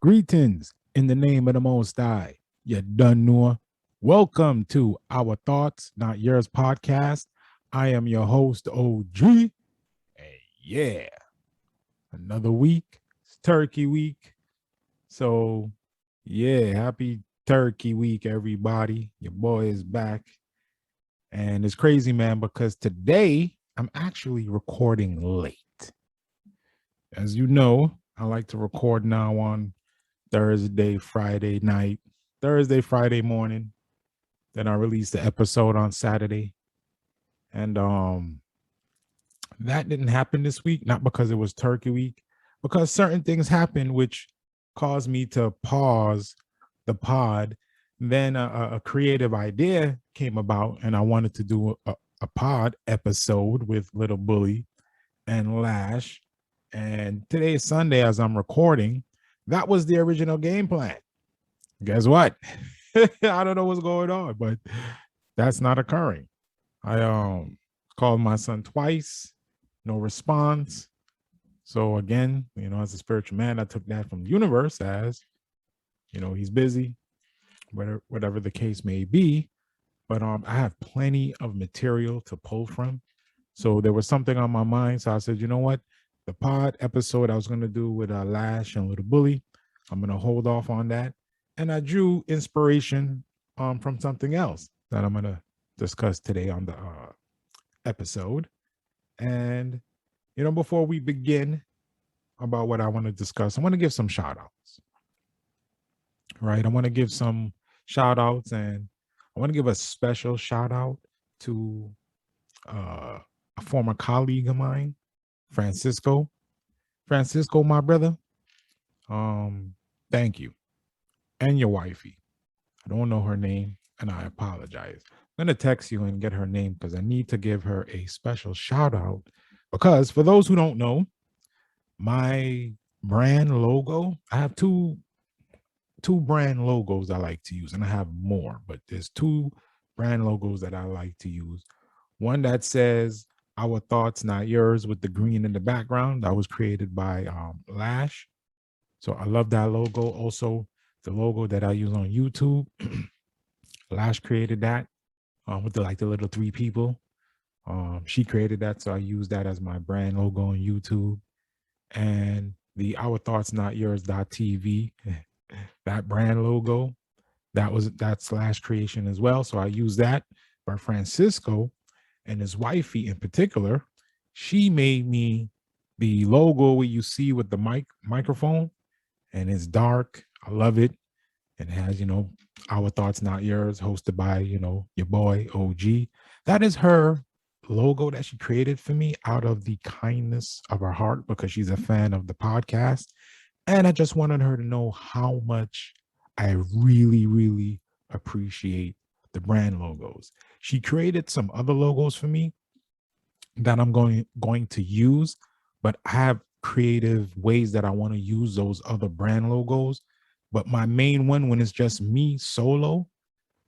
Greetings in the name of the Most High. You done know. Welcome to Our Thoughts, Not Yours podcast. I am your host, OG. And yeah, another week. It's Turkey Week. So, yeah, happy Turkey Week, everybody. Your boy is back. And it's crazy, man, because today I'm actually recording late. As you know, I like to record now on Thursday, Friday night, Thursday, Friday morning. Then I released the episode on Saturday. And that didn't happen this week, not because it was Turkey Week, because certain things happened which caused me to pause the pod. Then a creative idea came about, and I wanted to do a pod episode with Little Bully and Lash. And today is Sunday as I'm recording. That was the original game plan. Guess what? I don't know what's going on, but that's not occurring. I called my son twice, no response. So again, as a spiritual man, I took that from the universe as, he's busy, whatever the case may be. But I have plenty of material to pull from. So there was something on my mind. So I said, you know what? The pod episode I was going to do with Lash and Little Bully, I'm going to hold off on that. And I drew inspiration from something else that I'm going to discuss today on the episode. And, before we begin about what I want to discuss, I want to give some shout outs, right? I want to give some shout outs, and I want to give a special shout out to a former colleague of mine, Francisco. Francisco, my brother, thank you. And your wifey. I don't know her name, and I apologize. I'm going to text you and get her name because I need to give her a special shout out. Because for those who don't know, my brand logo, I have two brand logos I like to use, and I have more, but there's two brand logos that I like to use. One that says "Our Thoughts, Not Yours" with the green in the background. That was created by Lash. So I love that logo. Also, the logo that I use on YouTube, Lash created that with the little three people. She created that, so I use that as my brand logo on YouTube. And the Our Thoughts Not Yours .tv, that brand logo, that's Lash creation as well. So I use that. But Francisco and his wifey in particular, she made me the logo you see with the microphone, and it's dark. I love it. And it has, Our Thoughts Not Yours, hosted by, your boy OG. That is her logo that she created for me out of the kindness of her heart because she's a fan of the podcast. And I just wanted her to know how much I really, really appreciate the brand logos. She created some other logos for me that I'm going to use, but I have creative ways that I want to use those other brand logos. But my main one, when it's just me solo,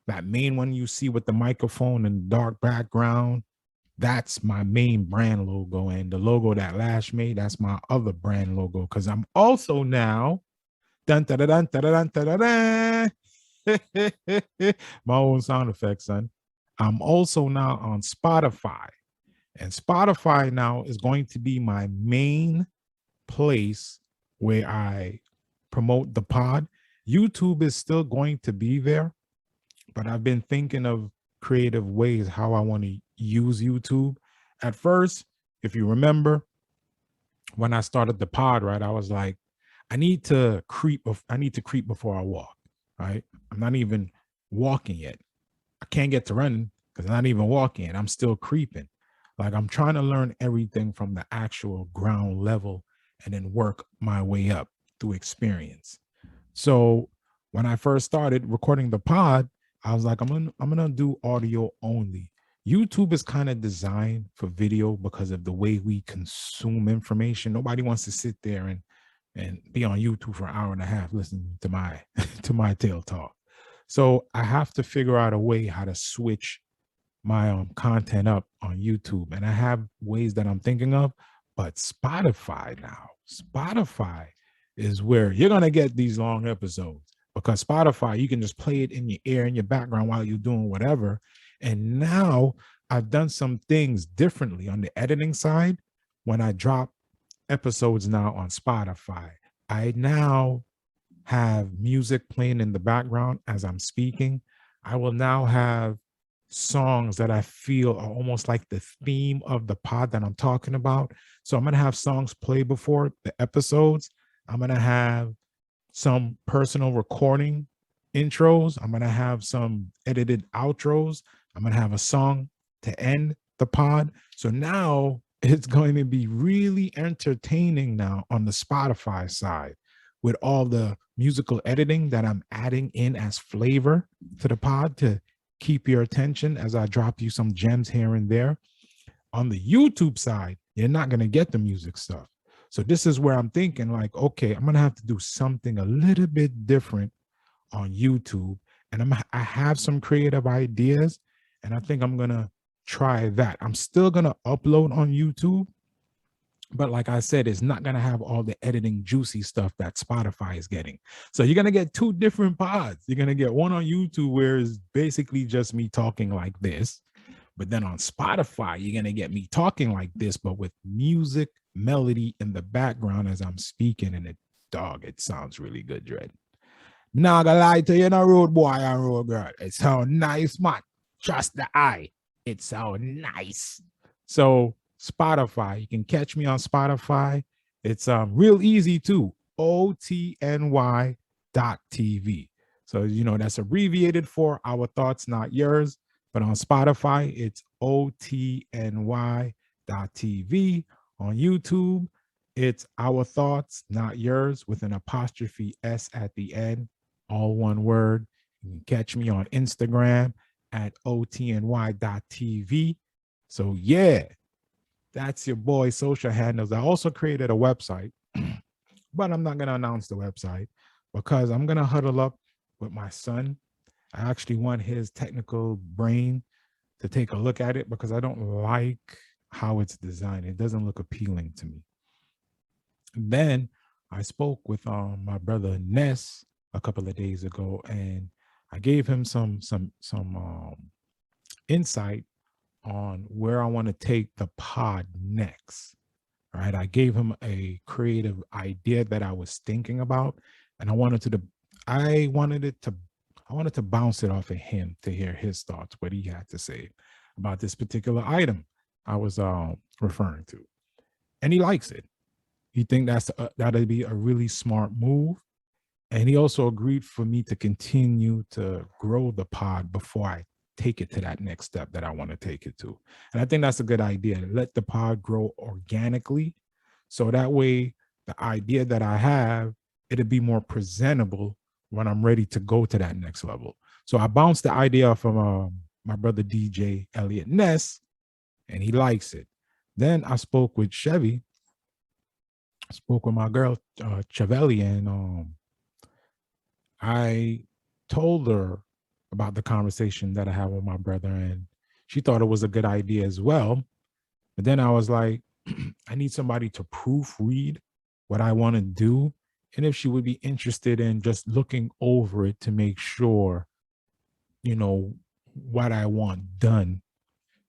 that main one you see with the microphone and dark background, that's my main brand logo. And the logo that Lash made, that's my other brand logo. Because I'm also now, dun, dun, dun, dun, dun, dun, dun, dun, my own sound effects, son. I'm also now on Spotify. And Spotify now is going to be my main place where I promote the pod. YouTube is still going to be there, but I've been thinking of creative ways how I want to use YouTube. At first, if you remember, when I started the pod, right, I was like, I need to creep before I walk, right? I'm not even walking yet. I can't get to running because I'm not even walking yet. I'm still creeping. Like I'm trying to learn everything from the actual ground level and then work my way up through experience. So when I first started recording the pod, I was like, I'm gonna do audio only. YouTube is kind of designed for video because of the way we consume information. Nobody wants to sit there and be on YouTube for an hour and a half listening to my to my tail talk. So I have to figure out a way how to switch my content up on YouTube. And I have ways that I'm thinking of, but Spotify, is where you're gonna get these long episodes, because Spotify, you can just play it in your ear in your background while you're doing whatever. And now I've done some things differently on the editing side. When I drop episodes now on Spotify, I now have music playing in the background as I'm speaking. I will now have songs that I feel are almost like the theme of the pod that I'm talking about. So I'm going to have songs play before the episodes. I'm going to have some personal recording intros. I'm going to have some edited outros. I'm going to have a song to end the pod. So now it's going to be really entertaining now on the Spotify side, with all the musical editing that I'm adding in as flavor to the pod to keep your attention as I drop you some gems here and there. On the YouTube side, you're not going to get the music stuff. So this is where I'm thinking like, okay, I'm going to have to do something a little bit different on YouTube. And I have some creative ideas, and I think I'm going to try that. I'm still going to upload on YouTube, but like I said, it's not going to have all the editing juicy stuff that Spotify is getting. So you're going to get two different pods. You're going to get one on YouTube where it's basically just me talking like this. But then on Spotify, you're going to get me talking like this, but with music, melody in the background as I'm speaking. And it sounds really good, Dread. Not gonna lie to you, no road boy and road girl. It sound nice, man. Trust the eye. It sound nice. So Spotify, you can catch me on Spotify. It's real easy too. OTNY.TV. So that's abbreviated for Our Thoughts Not Yours. But on Spotify, it's OTNY.TV. On YouTube, it's Our Thoughts Not Yours with an apostrophe S at the end, all one word. You can catch me on Instagram at OTNY.TV. So yeah, that's your boy social handles. I also created a website, but I'm not going to announce the website because I'm going to huddle up with my son. I actually want his technical brain to take a look at it because I don't like how it's designed. It doesn't look appealing to me. Then I spoke with my brother Ness a couple of days ago, and I gave him some insight on where I want to take the pod next. All right, I gave him a creative idea that I was thinking about, and I wanted to bounce it off of him to hear his thoughts, what he had to say about this particular item I was referring to, and he likes it. He think that'd be a really smart move, and he also agreed for me to continue to grow the pod before I take it to that next step that I want to take it to. And I think that's a good idea. Let the pod grow organically, so that way the idea that I have, it'll be more presentable when I'm ready to go to that next level. So I bounced the idea from my brother DJ Elliot Ness, and he likes it. Then I spoke with Chevy. I spoke with my girl Chavelli, and I told her about the conversation that I had with my brother, and she thought it was a good idea as well. But then I was like, I need somebody to proofread what I want to do, and if she would be interested in just looking over it to make sure, what I want done.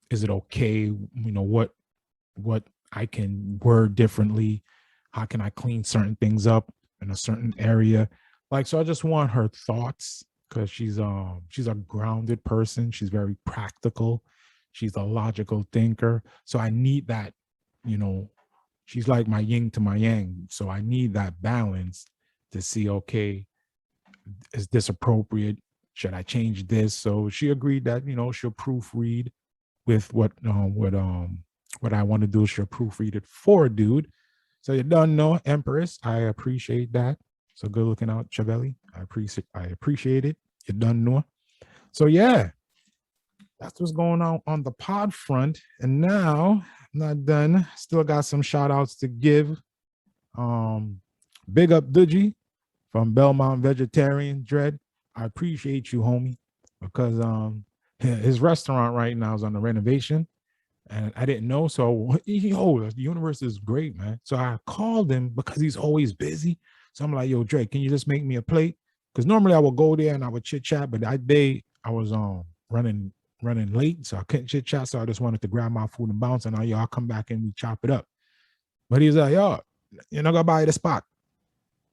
Is it okay? What I can word differently? How can I clean certain things up in a certain area? So I just want her thoughts because she's a grounded person. She's very practical. She's a logical thinker. So I need that, she's like my yin to my yang. So I need that balance to see, okay, is this appropriate? Should I change this? So she agreed that, she'll proofread with what I want to do. She'll proofread it for a dude. So you don't know, Empress. I appreciate that. So good looking out, Chavelli. I appreciate it. You don't know. So yeah, that's what's going on the pod front. And now I'm not done. Still got some shout outs to give. Big up Dudgy from Belmont Vegetarian Dread. I appreciate you, homie, because his restaurant right now is on the renovation. And I didn't know. So, the universe is great, man. So I called him because he's always busy. So I'm like, yo, Drake, can you just make me a plate? Because normally I would go there and I would chit chat, but that day I was running late, so I couldn't chit chat. So I just wanted to grab my food and bounce. And I'll come back and we chop it up. But he's like, yo, you're not gonna buy the spot.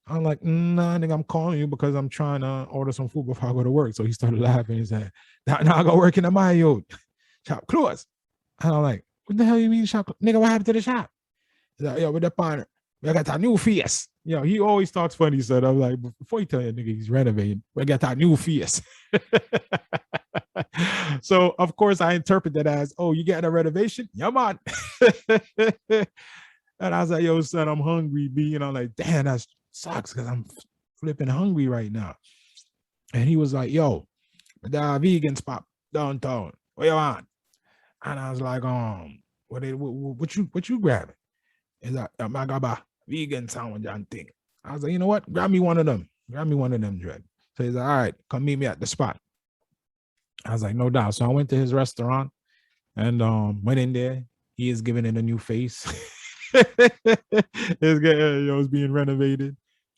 I'm like, nah, nigga, I'm calling you because I'm trying to order some food before I go to work. So he started laughing. He said, now I go work in the Mayo. Shop closed. And I'm like, what the hell you mean shop? Nigga, what happened to the shop? He's like, yo, with the partner, we got that new face. You know, he always talks funny. So I'm like, before you tell you nigga he's renovating, we got that new face. So of course I interpret that as, oh, you getting a renovation? Yeah, man. And I was like, yo, son, I'm hungry, B. And I'm like, damn, that sucks because I'm flipping hungry right now. And he was like, yo, the vegan spot downtown. What you want? And I was like, what you grabbing? He's like, I got a vegan sandwich and thing. I was like, you know what? Grab me one of them. Grab me one of them, Dread. So he's like, all right, come meet me at the spot. I was like, no doubt. So I went to his restaurant and went in there. He is giving it a new face. It was being renovated.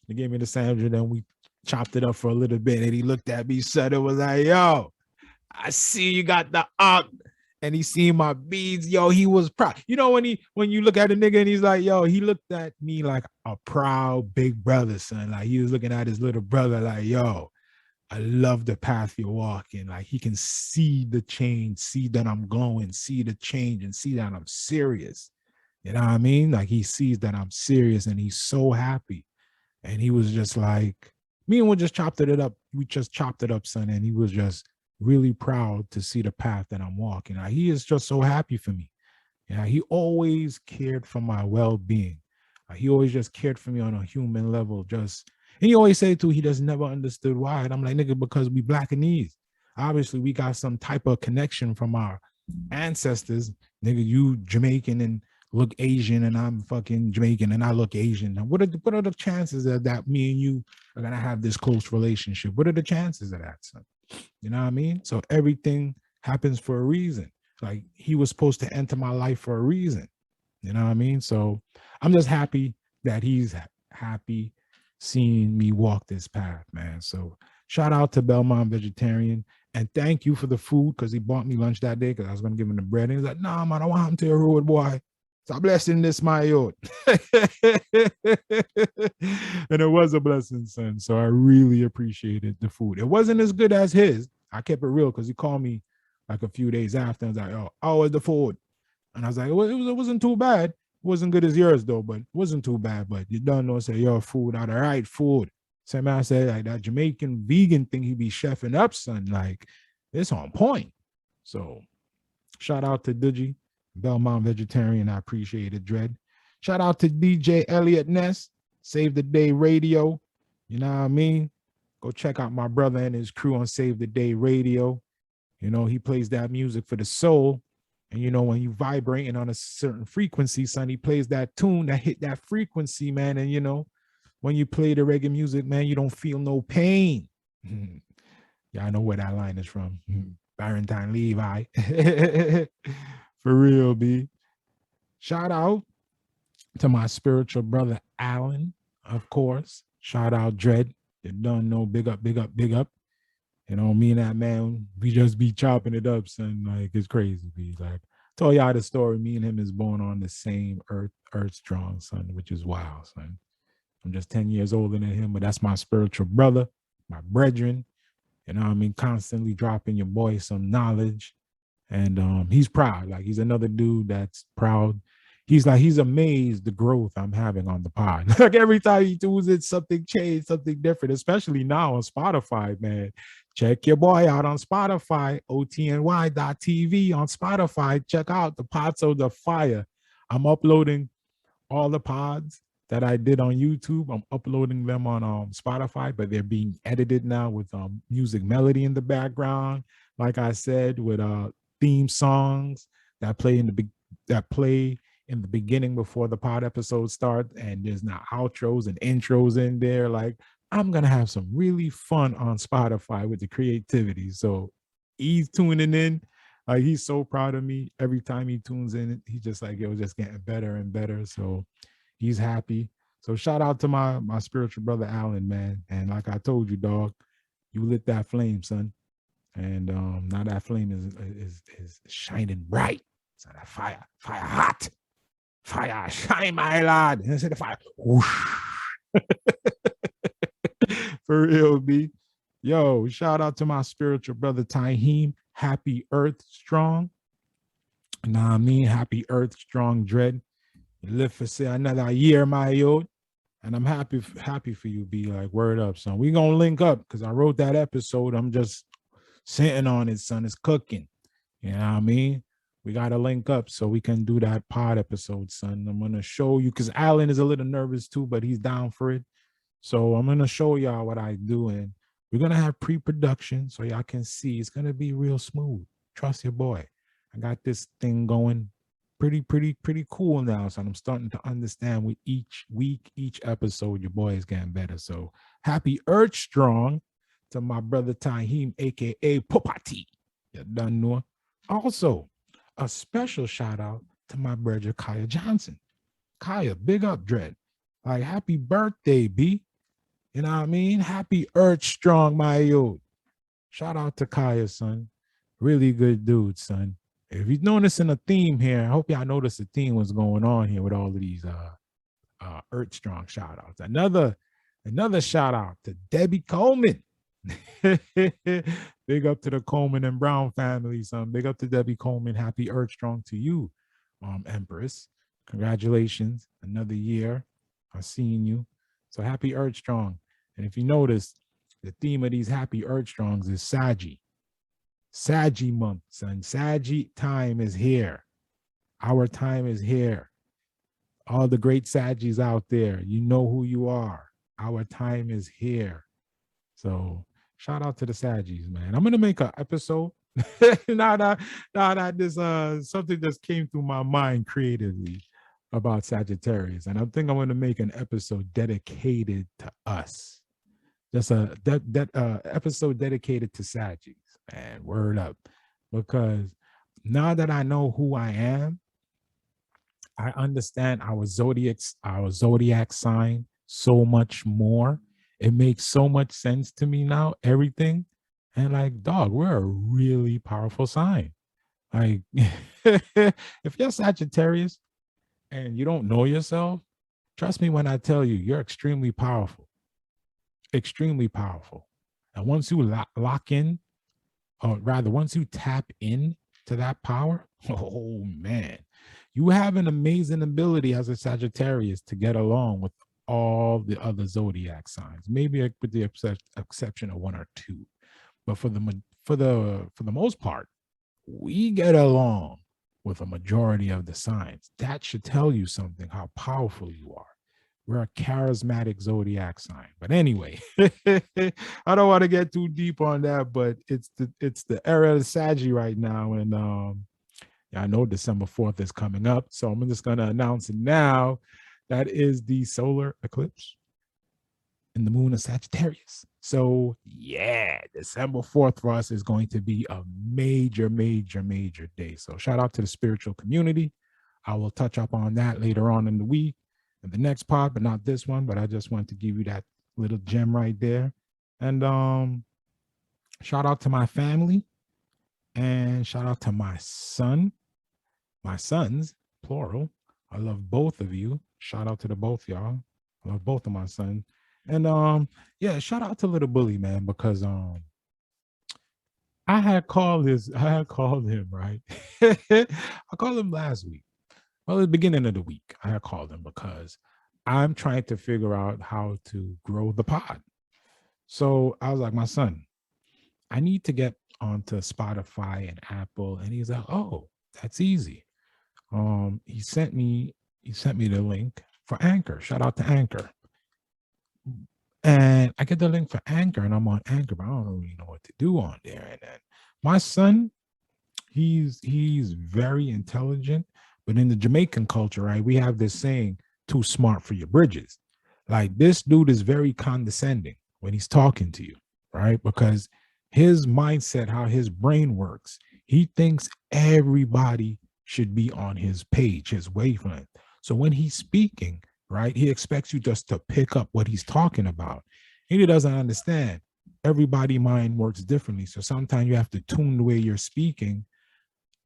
They gave me the sandwich and then we chopped it up for a little bit. And he looked at me, said it was like, yo, I see you got the up. And he seen my beads. Yo, he was proud. You know, when you look at a nigga and he's like, yo, he looked at me like a proud big brother, son. Like he was looking at his little brother, like, yo, I love the path you're walking. Like he can see the change, see that I'm glowing, see the change, and see that I'm serious. You know what I mean? Like he sees that I'm serious and he's so happy. And he was just like, me and we just chopped it up. We just chopped it up, son. And he was just really proud to see the path that I'm walking. Like, he is just so happy for me. Yeah, he always cared for my well-being. He always just cared for me on a human level. Just, and he always said too, he just never understood why. And I'm like, nigga, because we Blackanese. Obviously, we got some type of connection from our ancestors. Nigga, you Jamaican and look Asian, and I'm fucking Jamaican and I look Asian. Now, what are the chances that me and you are gonna have this close relationship? What are the chances of that, son? You know what I mean? So everything happens for a reason. Like he was supposed to enter my life for a reason. You know what I mean? So I'm just happy that he's happy seeing me walk this path, man. So shout out to Belmont Vegetarian. And thank you for the food, because he bought me lunch that day because I was going to give him the bread. And he's like, nah, man, I want him to a road, boy. So blessing this, my youth. And it was a blessing, son. So I really appreciated the food. It wasn't as good as his. I kept it real because he called me like a few days after. I was like, oh, how was the food? And I was like, well, it wasn't too bad. It wasn't good as yours, though, but it wasn't too bad. But you don't know, say, your food are the right food. Same man said, like that Jamaican vegan thing he be chefing up, son. Like, it's on point. So shout out to Digi, Belmont Vegetarian. I appreciate it, Dread. Shout out to DJ Elliot Ness, Save the Day Radio. You know what I mean? Go check out my brother and his crew on Save the Day Radio. You know, he plays that music for the soul. And, you know, when you vibrating on a certain frequency, son, he plays that tune that hit that frequency, man. And, you know, when you play the reggae music, man, you don't feel no pain. Yeah, I know where that line is from. Barrington Levi. For real, B. Shout out to my spiritual brother, Alan, of course. Shout out, Dread. You don't know, big up, big up, big up. You know, me and that man, we just be chopping it up, son. Like, it's crazy. Be like, told y'all the story. Me and him is born on the same earth strong, son, which is wild, son. I'm just 10 years older than him, but that's my spiritual brother, my brethren. You know what I mean? Constantly dropping your boy some knowledge. And he's proud. Like, he's another dude that's proud. He's amazed the growth I'm having on the pod. Like, every time he tunes it, something changed, something different, especially now on Spotify, man. Check your boy out on Spotify, otny.tv on Spotify. Check out the pods of the fire. I'm uploading all the pods that I did on YouTube. I'm uploading them on Spotify, but they're being edited now with music melody in the background. Like I said, with theme songs that play in the beginning before the pod episode starts, and there's now outros and intros in there. Like, I'm gonna have some really fun on Spotify with the creativity. So he's tuning in. Like, he's so proud of me. Every time he tunes in, he's just like, yo, just getting better and better. So he's happy. So shout out to my spiritual brother Alan, man. And like I told you, dog, you lit that flame, son. And now that flame is shining bright. So that fire hot, fire shine, my lad. And I said the fire, whoosh. For real, B. Yo, shout out to my spiritual brother Taheem. Happy Earth Strong. Nah, I mean, happy Earth Strong Dread. You live for say another year, my yo. And I'm happy for you, be like, word up, son. We gonna link up because I wrote that episode. I'm just sitting on it, son. It's cooking. You know what I mean? We gotta link up so we can do that pod episode, son. I'm gonna show you because Alan is a little nervous too, but he's down for it. So I'm gonna show y'all what I do, and we're gonna have pre-production so y'all can see. It's gonna be real smooth. Trust your boy. I got this thing going pretty cool now. So I'm starting to understand with each week, each episode, your boy is getting better. So happy Earth Strong to my brother Taheem, aka Popati. You done know. Also, a special shout out to my brother Kaya Johnson. Kaya, big up, Dread. Like, happy birthday, B. You know what I mean? Happy Earth Strong, my yo. Shout out to Kaya, son. Really good dude, son. If you're noticing a theme here, I hope y'all notice the theme was going on here with all of these Earth Strong shout outs. Another shout out to Debbie Coleman. Big up to the Coleman and Brown family, son. Big up to Debbie Coleman. Happy Earth Strong to you, Empress. Congratulations. Another year. I've seen you. So happy Earth Strong. And if you notice, the theme of these happy Earth Strongs is Saggy. Saggy month, son. Saggy time is here. Our time is here. All the great Saggys out there, you know who you are. Our time is here. So shout out to the Saggys, man. I'm gonna make an episode. now that this something just came through my mind creatively about Sagittarius, and I think I'm gonna make an episode dedicated to us. Just a episode dedicated to Sagittarius, man. Word up, because now that I know who I am, I understand our zodiac sign so much more. It makes so much sense to me now. Everything, and like, dog, we're a really powerful sign. Like, if you're Sagittarius and you don't know yourself, trust me when I tell you, you're extremely powerful. Extremely powerful. And once you lock in, or rather, once you tap in to that power, oh man, you have an amazing ability as a Sagittarius to get along with all the other zodiac signs. Maybe with the exception of one or two, but for the most part, we get along with a majority of the signs. That should tell you something how powerful you are. We're a charismatic zodiac sign. But anyway, I don't want to get too deep on that, but it's the era of Saggy right now. And yeah, I know December 4th is coming up. So I'm just gonna announce it now. That is the solar eclipse in the moon of Sagittarius. So yeah, December 4th for us is going to be a major day. So shout out to the spiritual community. I will touch up on that later on in the week. The next pod, but not this one. But I just want to give you that little gem right there. And shout out to my family, and shout out to my sons, plural. I love both of you. Shout out to the both y'all. I love both of my sons. And yeah, shout out to Little Bully, man, because I had called him, right? I called him last week. Well, at the beginning of the week, I called him because I'm trying to figure out how to grow the pod. So I was like, my son, I need to get onto Spotify and Apple. And he's like, oh, that's easy. He sent me the link for Anchor. Shout out to Anchor. And I get the link for Anchor, and I'm on Anchor, but I don't really know what to do on there. And then my son, he's very intelligent. But in the Jamaican culture, right, we have this saying, too smart for your bridges. Like, this dude is very condescending when he's talking to you, right? Because his mindset, how his brain works, he thinks everybody should be on his page, his wavelength. So when he's speaking, right? He expects you just to pick up what he's talking about. And he doesn't understand. Everybody mind works differently. So sometimes you have to tune the way you're speaking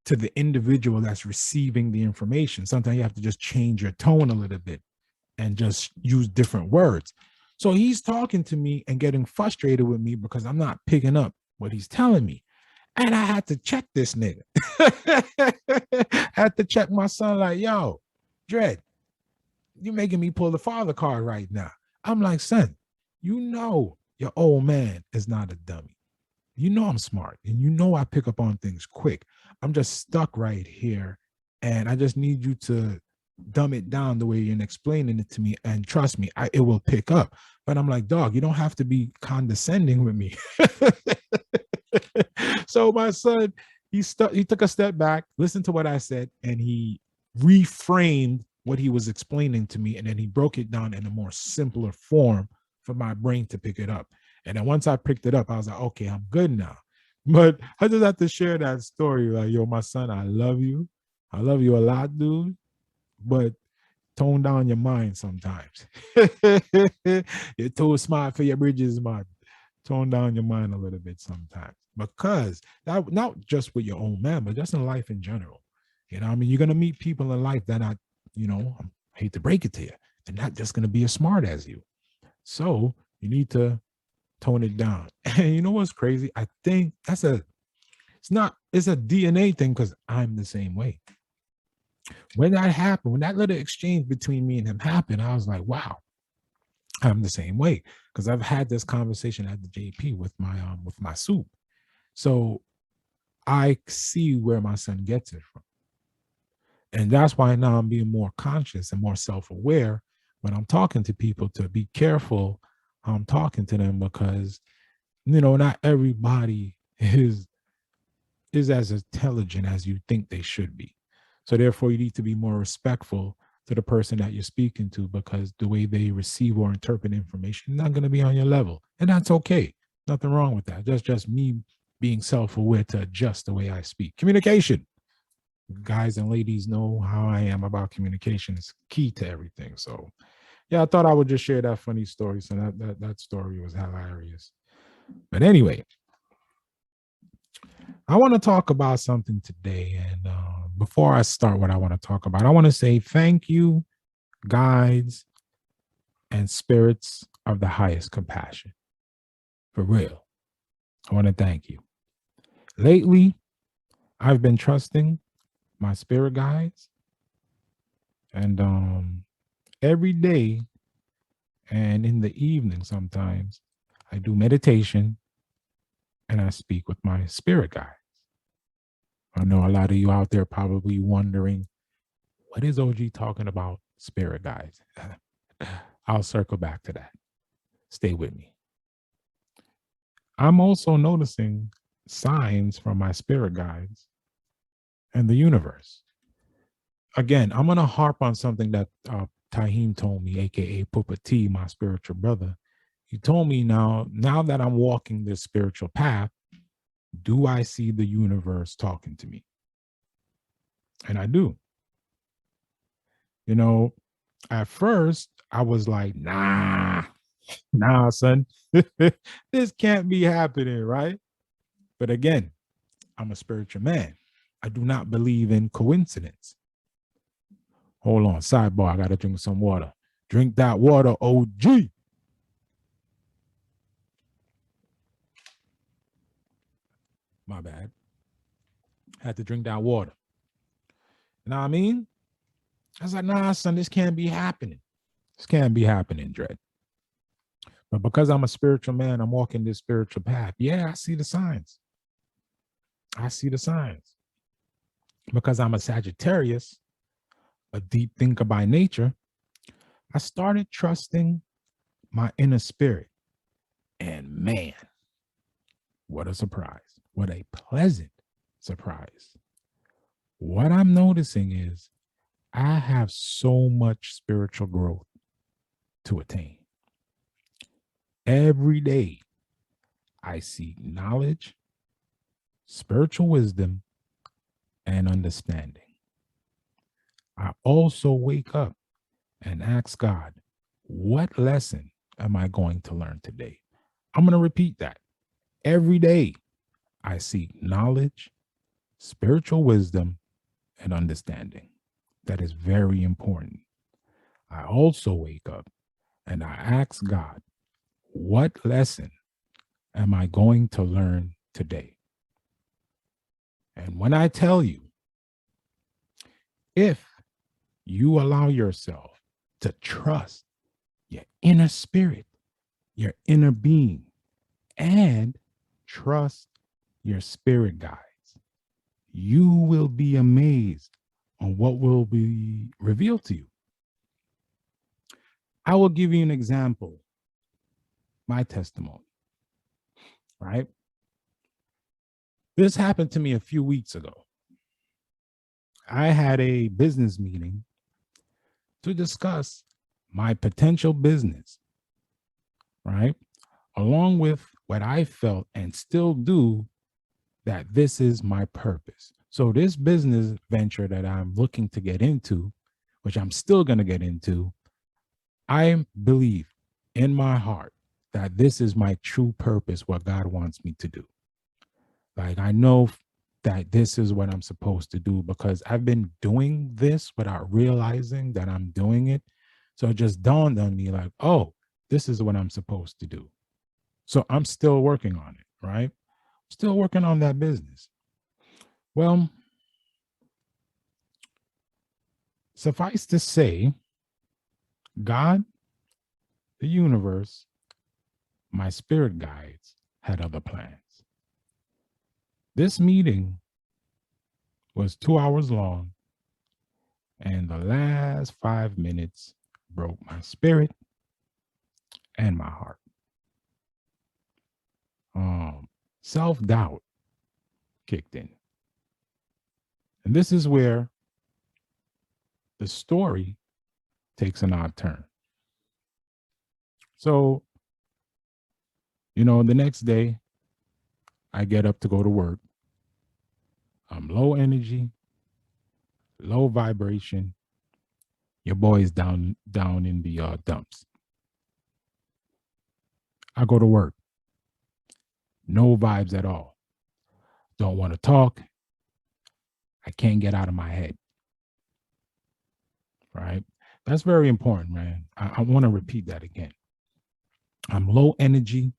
to the individual that's receiving the information. Sometimes you have to just change your tone a little bit and just use different words. So he's talking to me and getting frustrated with me because I'm not picking up what he's telling me. And I had to check this nigga. I had to check my son, like, yo, Dread, you making me pull the father card right now. I'm like, son, you know your old man is not a dummy. You know I'm smart and you know I pick up on things quick. I'm just stuck right here. And I just need you to dumb it down the way you're explaining it to me. And trust me, it will pick up. But I'm like, dog, you don't have to be condescending with me. So my son, he took a step back, listened to what I said, and he reframed what he was explaining to me. And then he broke it down in a more simpler form for my brain to pick it up. And then once I picked it up, I was like, okay, I'm good now. But I just have to share that story. Like, yo, my son, I love you. I love you a lot, dude. But tone down your mind sometimes. You're too smart for your bridges, man. Tone down your mind a little bit sometimes. Because that not just with your own man, but just in life in general. You know, I mean, you're gonna meet people in life that I hate to break it to you, they're not just gonna be as smart as you. So you need to tone it down. And you know what's crazy? I think it's a DNA thing because I'm the same way. When that happened, when that little exchange between me and him happened, I was like, wow, I'm the same way. Because I've had this conversation at the JP with my soup. So I see where my son gets it from. And that's why now I'm being more conscious and more self-aware when I'm talking to people, to be careful how I'm talking to them, because not everybody is as intelligent as you think they should be. So therefore, you need to be more respectful to the person that you're speaking to, because the way they receive or interpret information is not going to be on your level. And that's okay. Nothing wrong with that. That's just me being self-aware to adjust the way I speak. Communication. Guys and ladies know how I am about communication. It's key to everything. So yeah, I thought I would just share that funny story. So that story was hilarious. But anyway, I want to talk about something today. And before I start what I want to talk about, I want to say thank you, guides and spirits of the highest compassion. For real. I want to thank you. Lately, I've been trusting my spirit guides, and every day and in the evening sometimes I do meditation and I speak with my spirit guides. I know a lot of you out there probably wondering, what is OG talking about spirit guides? I'll circle back to that. Stay with me. I'm also noticing signs from my spirit guides and the universe. Again, I'm going to harp on something that Tahim told me, aka Pupa T, my spiritual brother. He told me now that I'm walking this spiritual path, do I see the universe talking to me? And I do. At first I was like, nah, son, this can't be happening, right? But again, I'm a spiritual man. I do not believe in coincidence. Hold on, sidebar, I got to drink some water. Drink that water, OG. My bad. Had to drink that water. You know what I mean? I was like, nah, son, this can't be happening. This can't be happening, Dread. But because I'm a spiritual man, I'm walking this spiritual path. Yeah, I see the signs. I see the signs. Because I'm a Sagittarius, a deep thinker by nature, I started trusting my inner spirit. And man, what a surprise. What a pleasant surprise. What I'm noticing is I have so much spiritual growth to attain. Every day, I seek knowledge, spiritual wisdom, and understanding. I also wake up and ask God, what lesson am I going to learn today? I'm going to repeat that. Every day I seek knowledge, spiritual wisdom, and understanding. That is very important. I also wake up and I ask God, what lesson am I going to learn today? And when I tell you, if you allow yourself to trust your inner spirit, your inner being, and trust your spirit guides, you will be amazed on what will be revealed to you. I will give you an example, my testimony, right? This happened to me a few weeks ago. I had a business meeting to discuss my potential business, right? Along with what I felt and still do, that this is my purpose. So this business venture that I'm looking to get into, which I'm still going to get into, I believe in my heart that this is my true purpose, what God wants me to do. Like, I know that this is what I'm supposed to do because I've been doing this without realizing that I'm doing it. So it just dawned on me like, oh, this is what I'm supposed to do. So I'm still working on it, right? Still working on that business. Well, suffice to say, God, the universe, my spirit guides had other plans. This meeting was 2 hours long, and the last 5 minutes broke my spirit and my heart. Self-doubt kicked in. And this is where the story takes an odd turn. So, the next day, I get up to go to work. I'm low energy, low vibration. Your boy is down in the dumps. I go to work. No vibes at all. Don't want to talk. I can't get out of my head. Right? That's very important, man. I want to repeat that again. I'm low energy,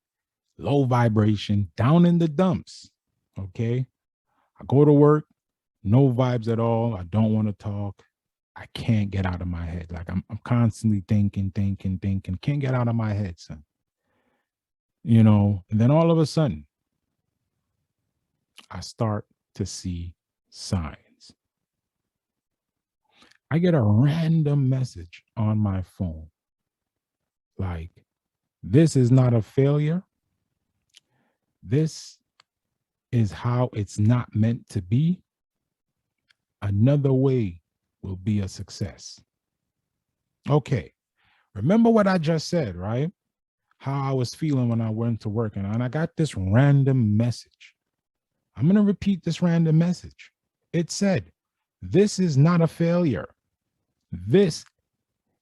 low vibration, down in the dumps. Okay. I go to work, no vibes at all. I don't want to talk. I can't get out of my head. Like I'm constantly thinking, can't get out of my head, son. And then all of a sudden, I start to see signs. I get a random message on my phone. Like, this is not a failure. This is how it's not meant to be. Another way will be a success. Okay. Remember what I just said, right? How I was feeling when I went to work, and I got this random message. I'm going to repeat this random message. It said, this is not a failure. This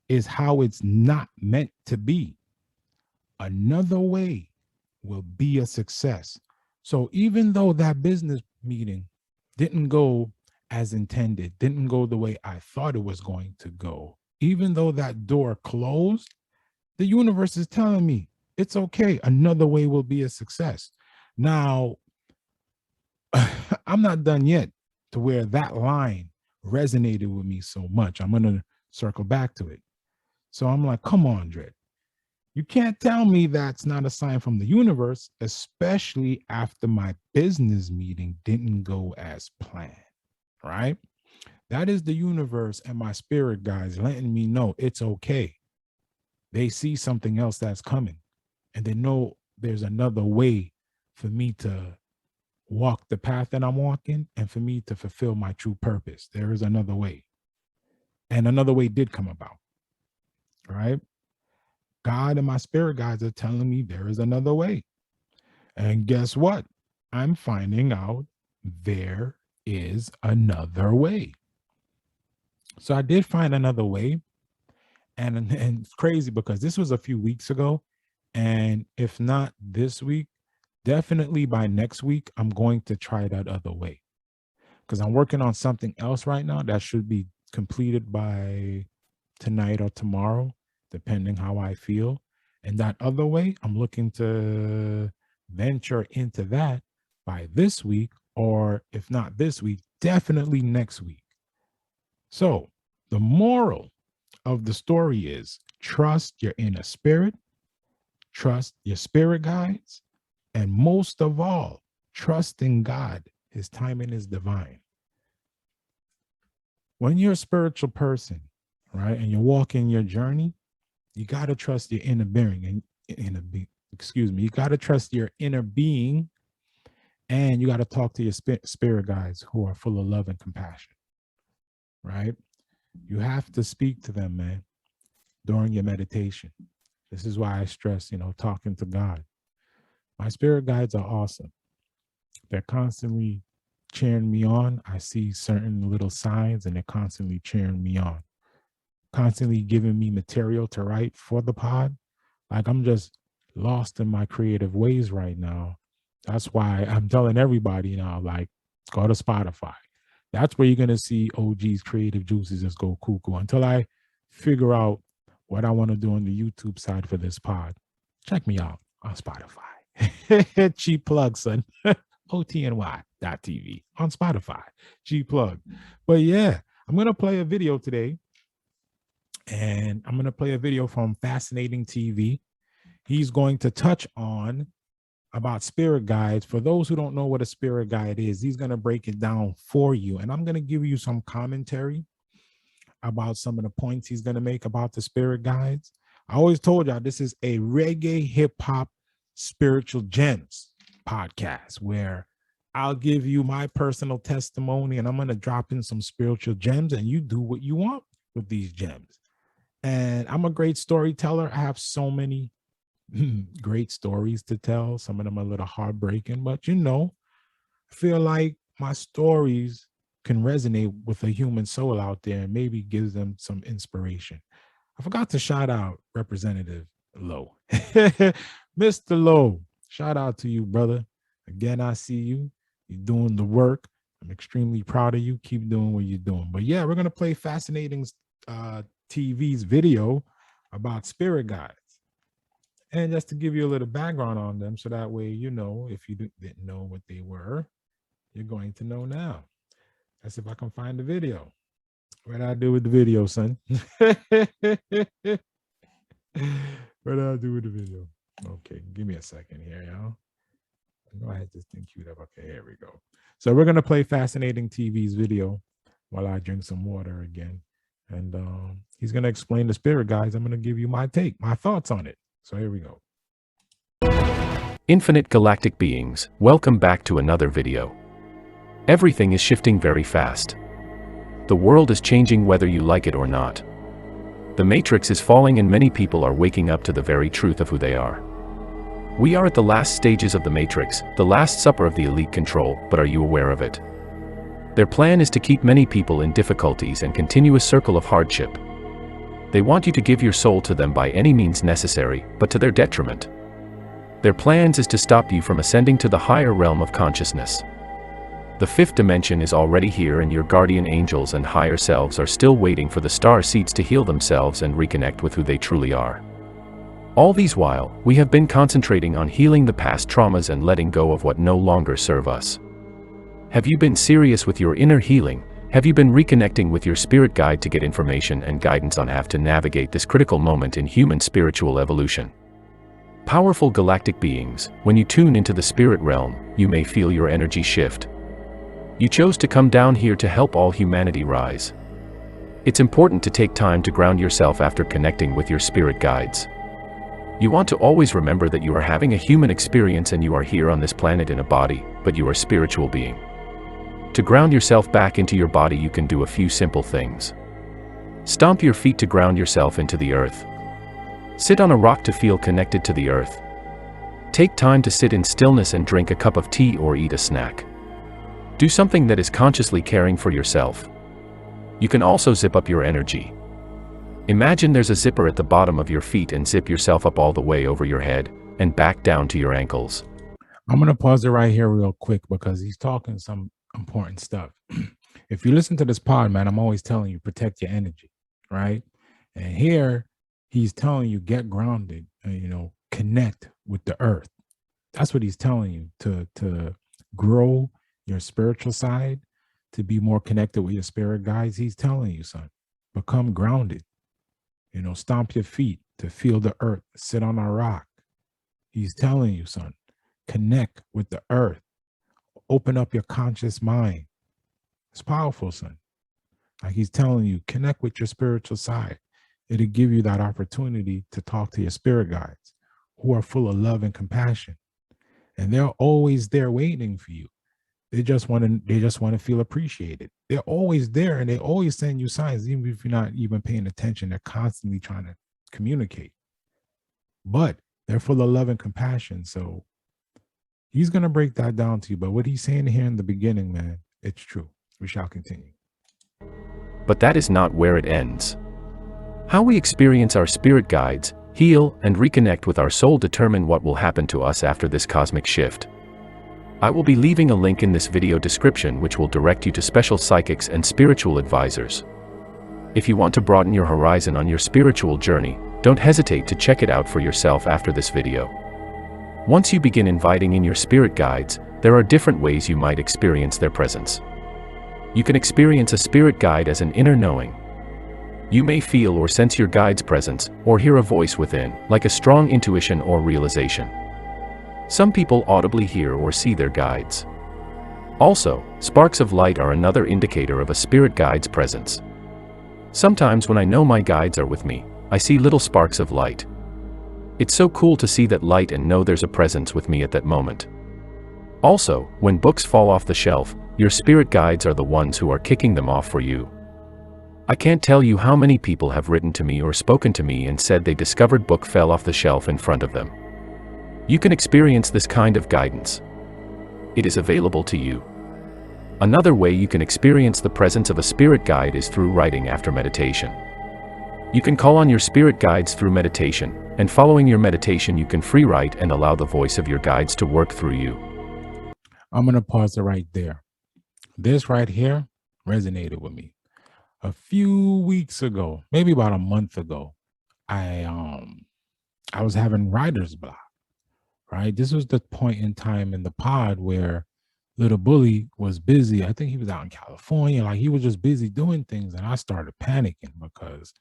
is how it's not meant to be. Another way will be a success. So even though that business meeting didn't go as intended, didn't go the way I thought it was going to go, even though that door closed, the universe is telling me it's okay. Another way will be a success. Now, I'm not done yet to where that line resonated with me so much. I'm going to circle back to it. So I'm like, come on, Dred. You can't tell me that's not a sign from the universe, especially after my business meeting didn't go as planned, right? That is the universe and my spirit guides letting me know it's okay. They see something else that's coming, and they know there's another way for me to walk the path that I'm walking and for me to fulfill my true purpose. There is another way. And another way did come about, right? God and my spirit guides are telling me there is another way. And guess what? I'm finding out there is another way. So I did find another way. And it's crazy because this was a few weeks ago. And if not this week, definitely by next week, I'm going to try that other way. Because I'm working on something else right now that should be completed by tonight or tomorrow, depending how I feel. And that other way, I'm looking to venture into that by this week, or if not this week, definitely next week. So the moral of the story is trust your inner spirit, trust your spirit guides, and most of all, trust in God. His timing is divine. When you're a spiritual person, right, and you're walking your journey, you got to trust your inner being and you got to trust your inner being, and you got to talk to your spirit guides who are full of love and compassion, right? You have to speak to them, man, during your meditation. This is why I stress, talking to God. My spirit guides are awesome. They're constantly cheering me on. I see certain little signs and they're constantly cheering me on, constantly giving me material to write for the pod. Like, I'm just lost in my creative ways right now. That's why I'm telling everybody now, like, go to Spotify. That's where you're going to see OG's creative juices just go cuckoo until I figure out what I want to do on the YouTube side for this pod. Check me out on Spotify. Cheap plug, son. OTNY.TV on Spotify. G plug. But yeah, I'm going to play a video today. And I'm going to play a video from Fascinating TV. He's going to touch on about spirit guides. For those who don't know what a spirit guide is, he's going to break it down for you. And I'm going to give you some commentary about some of the points he's going to make about the spirit guides. I always told y'all this is a reggae hip hop spiritual gems podcast where I'll give you my personal testimony and I'm going to drop in some spiritual gems and you do what you want with these gems. And I'm a great storyteller. I have so many great stories to tell. Some of them are a little heartbreaking, but I feel like my stories can resonate with a human soul out there and maybe gives them some inspiration. I forgot to shout out Representative Lowe. Mr. Lowe, shout out to you, brother. Again, I see you. You're doing the work. I'm extremely proud of you. Keep doing what you're doing. But yeah, we're going to play Fascinating TV's video about spirit guides. And just to give you a little background on them, so that way, if you didn't know what they were, you're going to know now. Let's see if I can find the video. What did I do with the video, son? What did I do with the video? Okay, give me a second here, y'all. I know I had this thing queued up. Okay, here we go. So we're going to play Fascinating TV's video while I drink some water again. And he's going to explain the spirit guides. I'm going to give you my thoughts on it. So here we go. Infinite galactic beings, welcome back to another video. Everything is shifting very fast. The world is changing whether you like it or not. The matrix is falling and many people are waking up to the very truth of who they are. We are at the last stages of the matrix, the last supper of the elite control, but are you aware of it? Their plan is to keep many people in difficulties and continuous circle of hardship. They want you to give your soul to them by any means necessary, but to their detriment. Their plans is to stop you from ascending to the higher realm of consciousness. The fifth dimension is already here and your guardian angels and higher selves are still waiting for the star seeds to heal themselves and reconnect with who they truly are. All these while, we have been concentrating on healing the past traumas and letting go of what no longer serve us. Have you been serious with your inner healing? Have you been reconnecting with your spirit guide to get information and guidance on how to navigate this critical moment in human spiritual evolution? Powerful galactic beings, when you tune into the spirit realm, you may feel your energy shift. You chose to come down here to help all humanity rise. It's important to take time to ground yourself after connecting with your spirit guides. You want to always remember that you are having a human experience and you are here on this planet in a body, but you are a spiritual being. To ground yourself back into your body, you can do a few simple things. Stomp your feet to ground yourself into the earth. Sit on a rock to feel connected to the earth. Take time to sit in stillness and drink a cup of tea or eat a snack. Do something that is consciously caring for yourself. You can also zip up your energy. Imagine there's a zipper at the bottom of your feet and zip yourself up all the way over your head and back down to your ankles. I'm going to pause it right here real quick because he's talking some important stuff. If you listen to this pod, man, I'm always telling you protect your energy, right? And here he's telling you get grounded, connect with the earth. That's what he's telling you to grow your spiritual side, to be more connected with your spirit guides. He's telling you, son, become grounded. Stomp your feet to feel the earth, sit on a rock. He's telling you, son, connect with the earth, open up your conscious mind. It's powerful, son. Like he's telling you, connect with your spiritual side. It'll give you that opportunity to talk to your spirit guides who are full of love and compassion. And they're always there waiting for you. They just want to feel appreciated. They're always there and they always send you signs, even if you're not even paying attention. They're constantly trying to communicate. But they're full of love and compassion. So he's going to break that down to you. But what he's saying here in the beginning, man, it's true. We shall continue. But that is not where it ends. How we experience our spirit guides, heal, and reconnect with our soul determine what will happen to us after this cosmic shift. I will be leaving a link in this video description which will direct you to special psychics and spiritual advisors. If you want to broaden your horizon on your spiritual journey, don't hesitate to check it out for yourself after this video. Once you begin inviting in your spirit guides, there are different ways you might experience their presence. You can experience a spirit guide as an inner knowing. You may feel or sense your guide's presence, or hear a voice within, like a strong intuition or realization. Some people audibly hear or see their guides. Also, sparks of light are another indicator of a spirit guide's presence. Sometimes when I know my guides are with me, I see little sparks of light. It's so cool to see that light and know there's a presence with me at that moment. Also, when books fall off the shelf, your spirit guides are the ones who are kicking them off for you. I can't tell you how many people have written to me or spoken to me and said they discovered book fell off the shelf in front of them. You can experience this kind of guidance. It is available to you. Another way you can experience the presence of a spirit guide is through writing after meditation. You can call on your spirit guides through meditation, and following your meditation you can free write and allow the voice of your guides to work through you. I'm going to pause it right there. This right here resonated with me. A few weeks ago, maybe about a month ago, I was having writer's block. Right. This was the point in time in the pod where Little Bully was busy. I think he was out in California. Like he was just busy doing things. And I started panicking because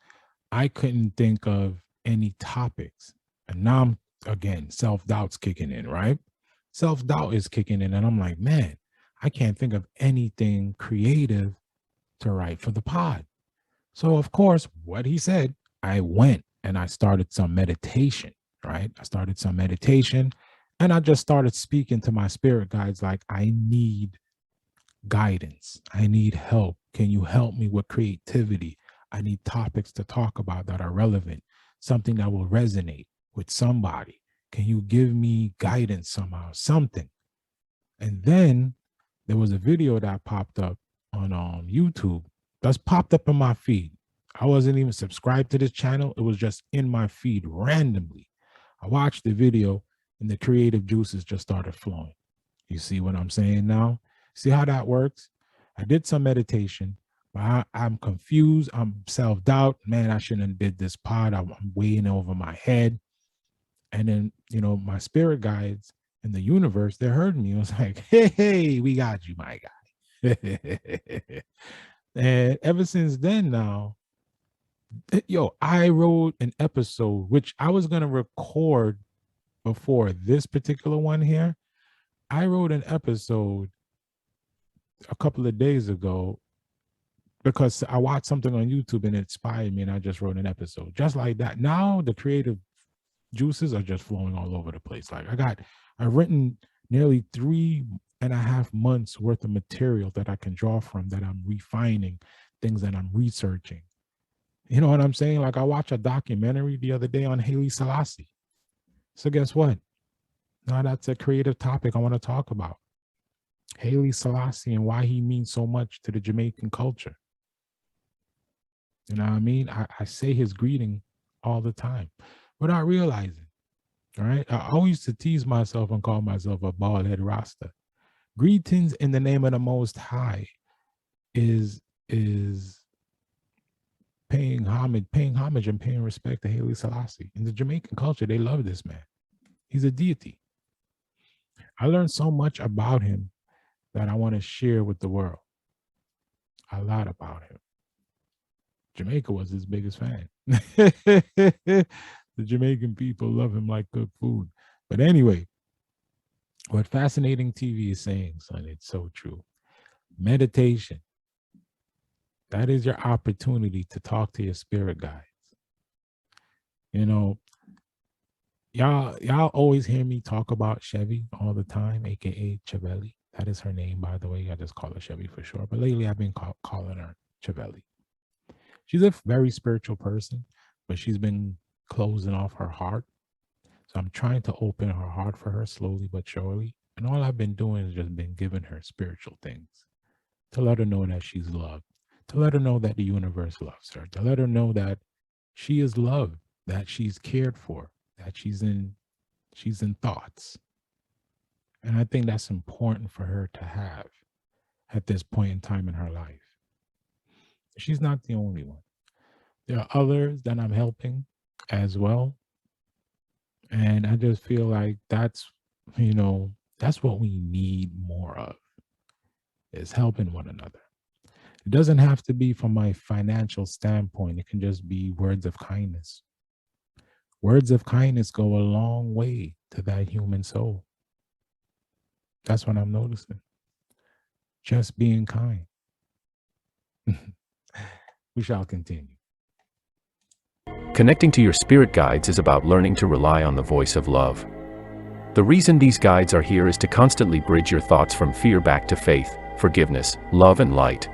I couldn't think of any topics. And now again, self-doubt's kicking in, right? Self-doubt is kicking in. And I'm like, man, I can't think of anything creative to write for the pod. So of course, what he said, I went and I started some meditation. Right? I started some meditation and I just started speaking to my spirit guides like, I need guidance. I need help. Can you help me with creativity? I need topics to talk about that are relevant, something that will resonate with somebody. Can you give me guidance somehow, something? And then there was a video that popped up on YouTube that's popped up in my feed. I wasn't even subscribed to this channel. It was just in my feed randomly. I watched the video and the creative juices just started flowing. You see what I'm saying now? See how that works? I did some meditation, but I'm confused. I'm self-doubt. Man, I shouldn't have did this pod. I'm weighing over my head. And then, my spirit guides in the universe, they heard me. It was like, hey, we got you, my guy. And ever since then now, I wrote an episode, which I was going to record before this particular one here. I wrote an episode a couple of days ago because I watched something on YouTube and it inspired me and I just wrote an episode just like that. Now the creative juices are just flowing all over the place. Like I've written nearly 3.5 months worth of material that I can draw from, that I'm refining, things that I'm researching. You know what I'm saying? Like I watched a documentary the other day on Haile Selassie. So guess what? Now that's a creative topic I want to talk about. Haile Selassie and why he means so much to the Jamaican culture. You know what I mean? I say his greeting all the time without realizing. All right. I always used to tease myself and call myself a bald head Rasta. Greetings in the name of the Most High is paying homage and paying respect to Haile Selassie. In the Jamaican culture, they love this man. He's a deity. I learned so much about him that I want to share with the world. A lot about him. Jamaica was his biggest fan. The Jamaican people love him like good food. But anyway, what Fascinating TV is saying, son, it's so true. Meditation, that is your opportunity to talk to your spirit guides. You know, y'all always hear me talk about Chevy all the time, aka Chevelli. That is her name, by the way. I just call her Chevy for short. But lately, I've been calling her Chevelli. She's a very spiritual person, but she's been closing off her heart. So I'm trying to open her heart for her slowly but surely. And all I've been doing is just been giving her spiritual things to let her know that she's loved, to let her know that the universe loves her, to let her know that she is loved, that she's cared for, that she's in thoughts. And I think that's important for her to have at this point in time in her life. She's not the only one. There are others that I'm helping as well. And I just feel like that's what we need more of, is helping one another. It doesn't have to be from my financial standpoint. It can just be words of kindness. Words of kindness go a long way to that human soul. That's what I'm noticing. Just being kind. We shall continue. Connecting to your spirit guides is about learning to rely on the voice of love. The reason these guides are here is to constantly bridge your thoughts from fear back to faith, forgiveness, love, and light.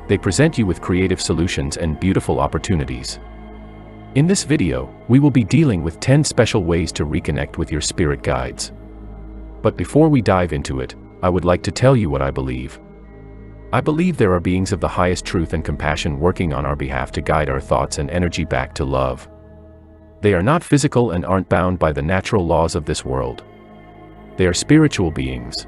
They present you with creative solutions and beautiful opportunities. In this video, we will be dealing with 10 special ways to reconnect with your spirit guides. But before we dive into it, I would like to tell you what I believe. I believe there are beings of the highest truth and compassion working on our behalf to guide our thoughts and energy back to love. They are not physical and aren't bound by the natural laws of this world. They are spiritual beings.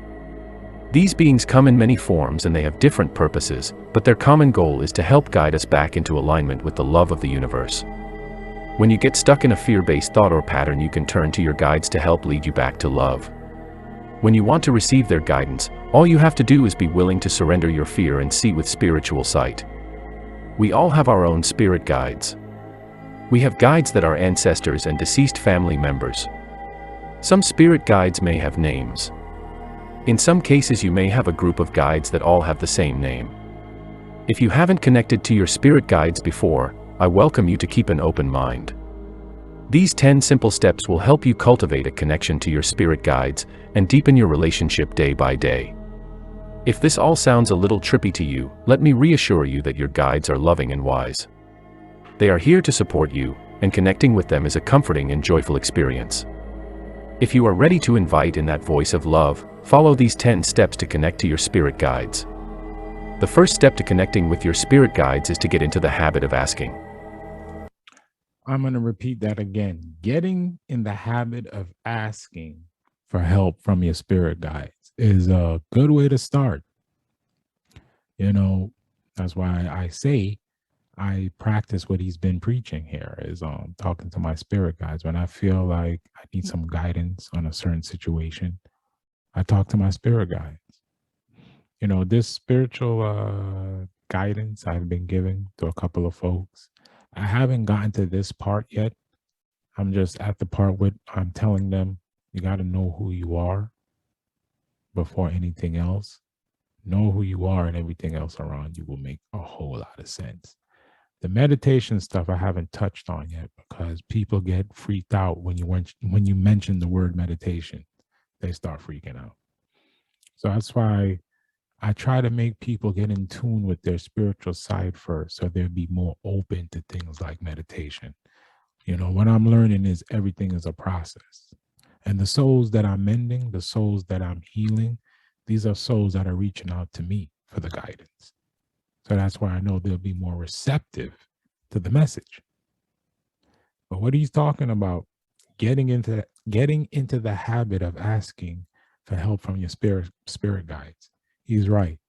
These beings come in many forms and they have different purposes, but their common goal is to help guide us back into alignment with the love of the universe. When you get stuck in a fear-based thought or pattern, you can turn to your guides to help lead you back to love. When you want to receive their guidance, all you have to do is be willing to surrender your fear and see with spiritual sight. We all have our own spirit guides. We have guides that are ancestors and deceased family members. Some spirit guides may have names. In some cases, you may have a group of guides that all have the same name. If you haven't connected to your spirit guides before, I welcome you to keep an open mind. These 10 simple steps will help you cultivate a connection to your spirit guides and deepen your relationship day by day. If this all sounds a little trippy to you, let me reassure you that your guides are loving and wise. They are here to support you, and connecting with them is a comforting and joyful experience. If you are ready to invite in that voice of love, follow these 10 steps to connect to your spirit guides. The first step to connecting with your spirit guides is to get into the habit of asking. I'm going to repeat that again. Getting in the habit of asking for help from your spirit guides is a good way to start. That's why I say I practice what he's been preaching here, is talking to my spirit guides. When I feel like I need some guidance on a certain situation, I talk to my spirit guides. This spiritual guidance I've been giving to a couple of folks, I haven't gotten to this part yet. I'm just at the part where I'm telling them, you got to know who you are before anything else. Know who you are, and everything else around you will make a whole lot of sense. The meditation stuff I haven't touched on yet, because people get freaked out when you mention the word meditation. They start freaking out. So that's why I try to make people get in tune with their spiritual side first, so they'll be more open to things like meditation. What I'm learning is everything is a process. And the souls that I'm mending, the souls that I'm healing, these are souls that are reaching out to me for the guidance. So that's why I know they'll be more receptive to the message. But what he's talking about, getting into the habit of asking for help from your spirit guides. He's right.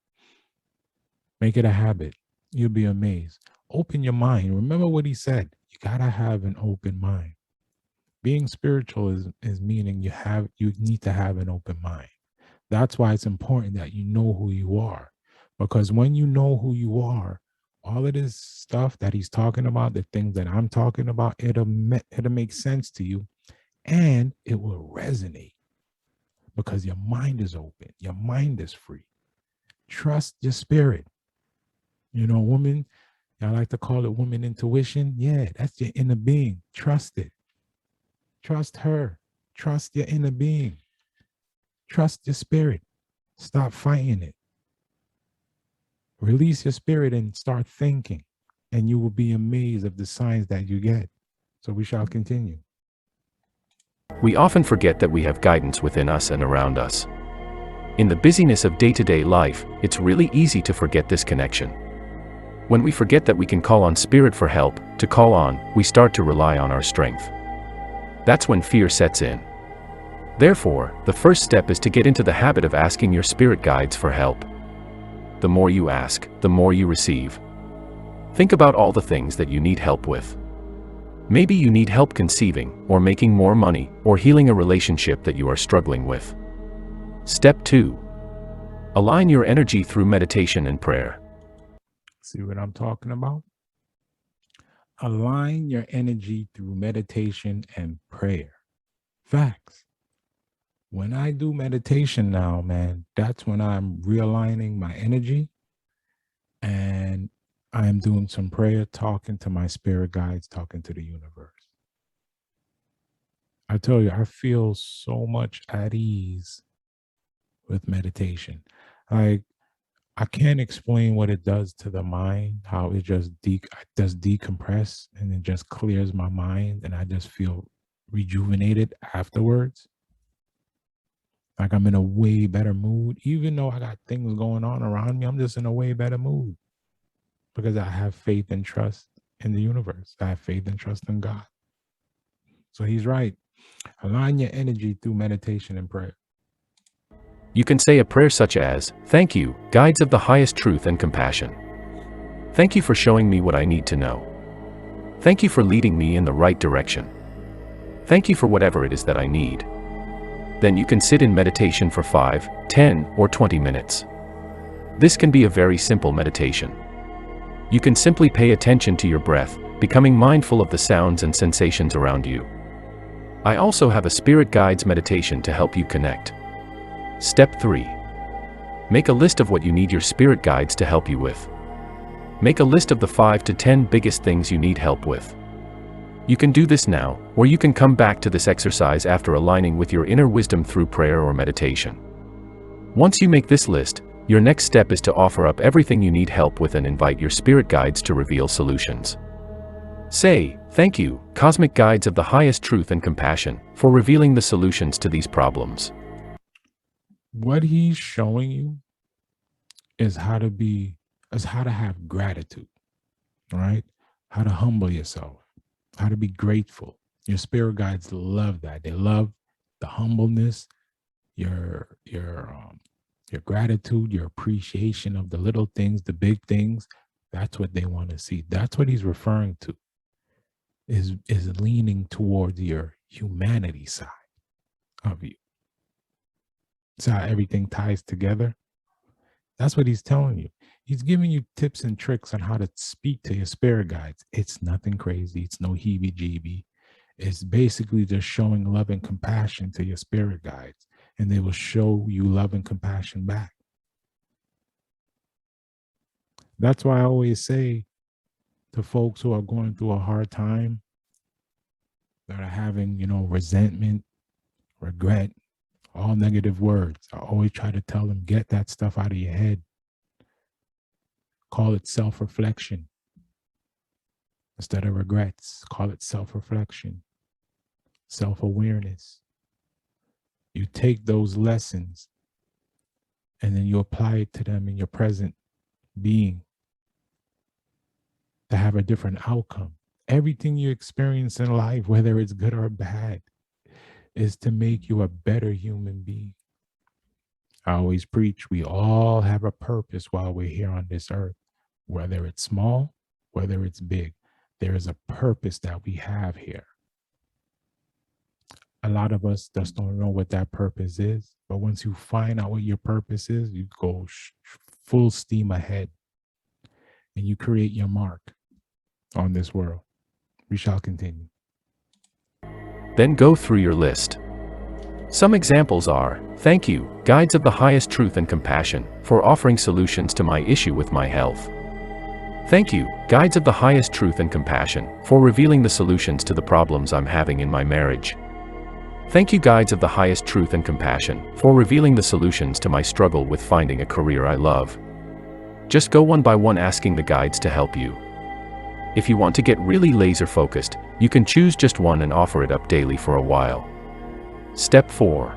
Make it a habit. You'll be amazed. Open your mind. Remember what he said. You gotta have an open mind. Being spiritual is meaning you need to have an open mind. That's why it's important that you know who you are. Because when you know who you are, all of this stuff that he's talking about, the things that I'm talking about, it'll make sense to you and it will resonate because your mind is open, your mind is free. Trust your spirit. Woman, I like to call it woman intuition. Yeah, that's your inner being. Trust it. Trust her. Trust your inner being. Trust your spirit. Stop fighting it. Release your spirit and start thinking, and you will be amazed of the signs that you get. So we shall continue. We often forget that we have guidance within us and around us. In the busyness of day-to-day life, it's really easy to forget this connection. When we forget that we can call on spirit for help, to call on, we start to rely on our strength. That's when fear sets in. Therefore, the first step is to get into the habit of asking your spirit guides for help. The more you ask, the more you receive. Think about all the things that you need help with. Maybe you need help conceiving, or making more money, or healing a relationship that you are struggling with. Step 2. Align your energy through meditation and prayer. See what I'm talking about? Align your energy through meditation and prayer. Facts. When I do meditation now, man, that's when I'm realigning my energy and I'm doing some prayer, talking to my spirit guides, talking to the universe. I tell you, I feel so much at ease with meditation. Like, I can't explain what it does to the mind, how it just does decompress and it just clears my mind and I just feel rejuvenated afterwards. Like I'm in a way better mood. Even though I got things going on around me, I'm just in a way better mood because I have faith and trust in the universe. I have faith and trust in God. So he's right. Align your energy through meditation and prayer. You can say a prayer such as, "Thank you, guides of the highest truth and compassion. Thank you for showing me what I need to know. Thank you for leading me in the right direction. Thank you for whatever it is that I need." Then you can sit in meditation for 5, 10, or 20 minutes. This can be a very simple meditation. You can simply pay attention to your breath, becoming mindful of the sounds and sensations around you. I also have a spirit guides meditation to help you connect. Step 3. Make a list of what you need your spirit guides to help you with. Make a list of the 5 to 10 biggest things you need help with. You can do this now, or you can come back to this exercise after aligning with your inner wisdom through prayer or meditation. Once you make this list, your next step is to offer up everything you need help with and invite your spirit guides to reveal solutions. Say, "Thank you, cosmic guides of the highest truth and compassion, for revealing the solutions to these problems." What he's showing you is how to have gratitude, right? How to humble yourself, how to be grateful. Your spirit guides love that. They love the humbleness, your gratitude, your appreciation of the little things, the big things. That's what they want to see. That's what he's referring to. Is leaning towards your humanity side of you. It's how everything ties together. That's what he's telling you. He's giving you tips and tricks on how to speak to your spirit guides. It's nothing crazy. It's no heebie-jeebie. It's basically just showing love and compassion to your spirit guides, and they will show you love and compassion back. That's why I always say to folks who are going through a hard time, that are having, resentment, regret, all negative words, I always try to tell them, get that stuff out of your head. Call it self-reflection. Instead of regrets, call it self-reflection, self-awareness. You take those lessons and then you apply it to them in your present being. to have a different outcome. Everything you experience in life, whether it's good or bad, is to make you a better human being. I always preach we all have a purpose while we're here on this earth, whether it's small, whether it's big. There is a purpose that we have here. A lot of us just don't know what that purpose is. But once you find out what your purpose is, you go full steam ahead and you create your mark on this world. We shall continue. Then go through your list. Some examples are, thank you, guides of the highest truth and compassion, for offering solutions to my issue with my health. Thank you, guides of the highest truth and compassion, for revealing the solutions to the problems I'm having in my marriage. Thank you, guides of the highest truth and compassion, for revealing the solutions to my struggle with finding a career I love. Just go one by one asking the guides to help you. If you want to get really laser focused, you can choose just one and offer it up daily for a while. Step 4.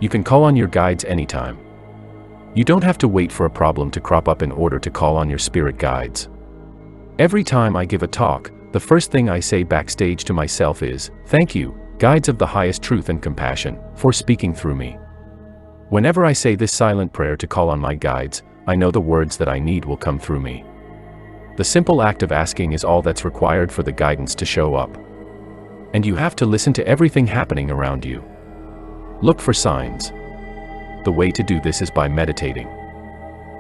You can call on your guides anytime. You don't have to wait for a problem to crop up in order to call on your spirit guides. Every time I give a talk, the first thing I say backstage to myself is, thank you, guides of the highest truth and compassion, for speaking through me. Whenever I say this silent prayer to call on my guides, I know the words that I need will come through me. The simple act of asking is all that's required for the guidance to show up. And you have to listen to everything happening around you. Look for signs. The way to do this is by meditating.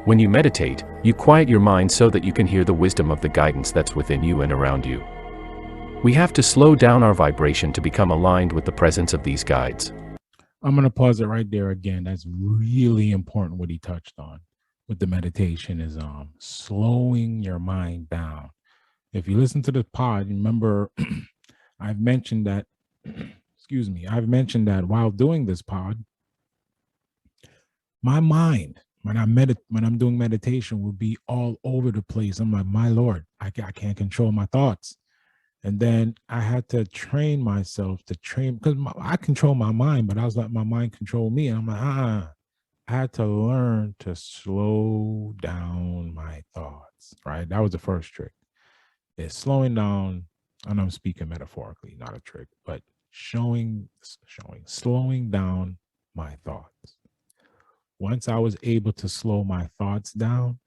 When you meditate, you quiet your mind so that you can hear the wisdom of the guidance that's within you and around you. We have to slow down our vibration to become aligned with the presence of these guides. I'm going to pause it right there again. That's really important what he touched on with the meditation is slowing your mind down. If you listen to the pod, remember I've mentioned that, excuse me, I've mentioned that while doing this pod, my mind, when I'm doing meditation, will be all over the place. I'm like, my Lord, I can't control my thoughts. And then I had to train myself to because I control my mind, but I was letting my mind control me. And I'm like, I had to learn to slow down my thoughts, right? That was the first trick. It's slowing down, and I'm speaking metaphorically, not a trick, but slowing down my thoughts. Once I was able to slow my thoughts down,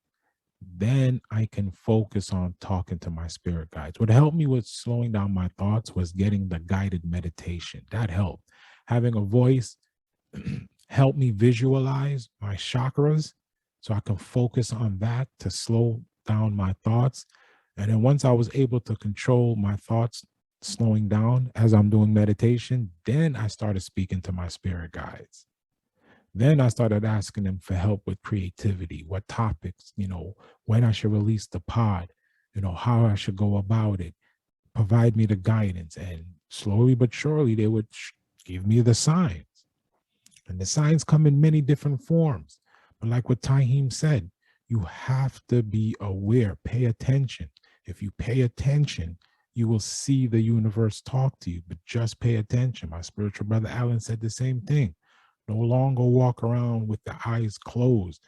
then I can focus on talking to my spirit guides. What helped me with slowing down my thoughts was getting the guided meditation. That helped. Having a voice helped me visualize my chakras so I can focus on that to slow down my thoughts. And then once I was able to control my thoughts slowing down as I'm doing meditation, then I started speaking to my spirit guides. Then I started asking them for help with creativity, what topics, when I should release the pod, how I should go about it, provide me the guidance. And slowly but surely, they would give me the signs. And the signs come in many different forms. But like what Tahim said, you have to be aware, pay attention. If you pay attention, you will see the universe talk to you, but just pay attention. My spiritual brother Alan said the same thing. No longer walk around with the eyes closed.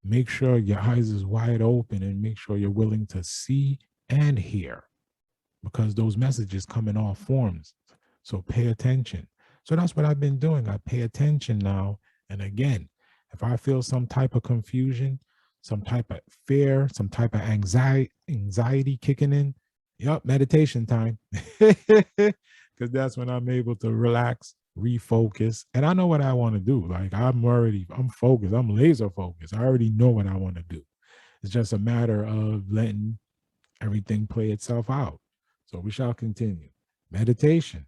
Make sure your eyes is wide open and make sure you're willing to see and hear because those messages come in all forms. So pay attention. So that's what I've been doing. I pay attention now. And again, if I feel some type of confusion, some type of fear, some type of anxiety kicking in, meditation time. Because that's when I'm able to relax, refocus, and I know what I want to do. Like I'm focused, I'm laser focused. I already know what I want to do. It's just a matter of letting everything play itself out. So we shall continue. Meditation.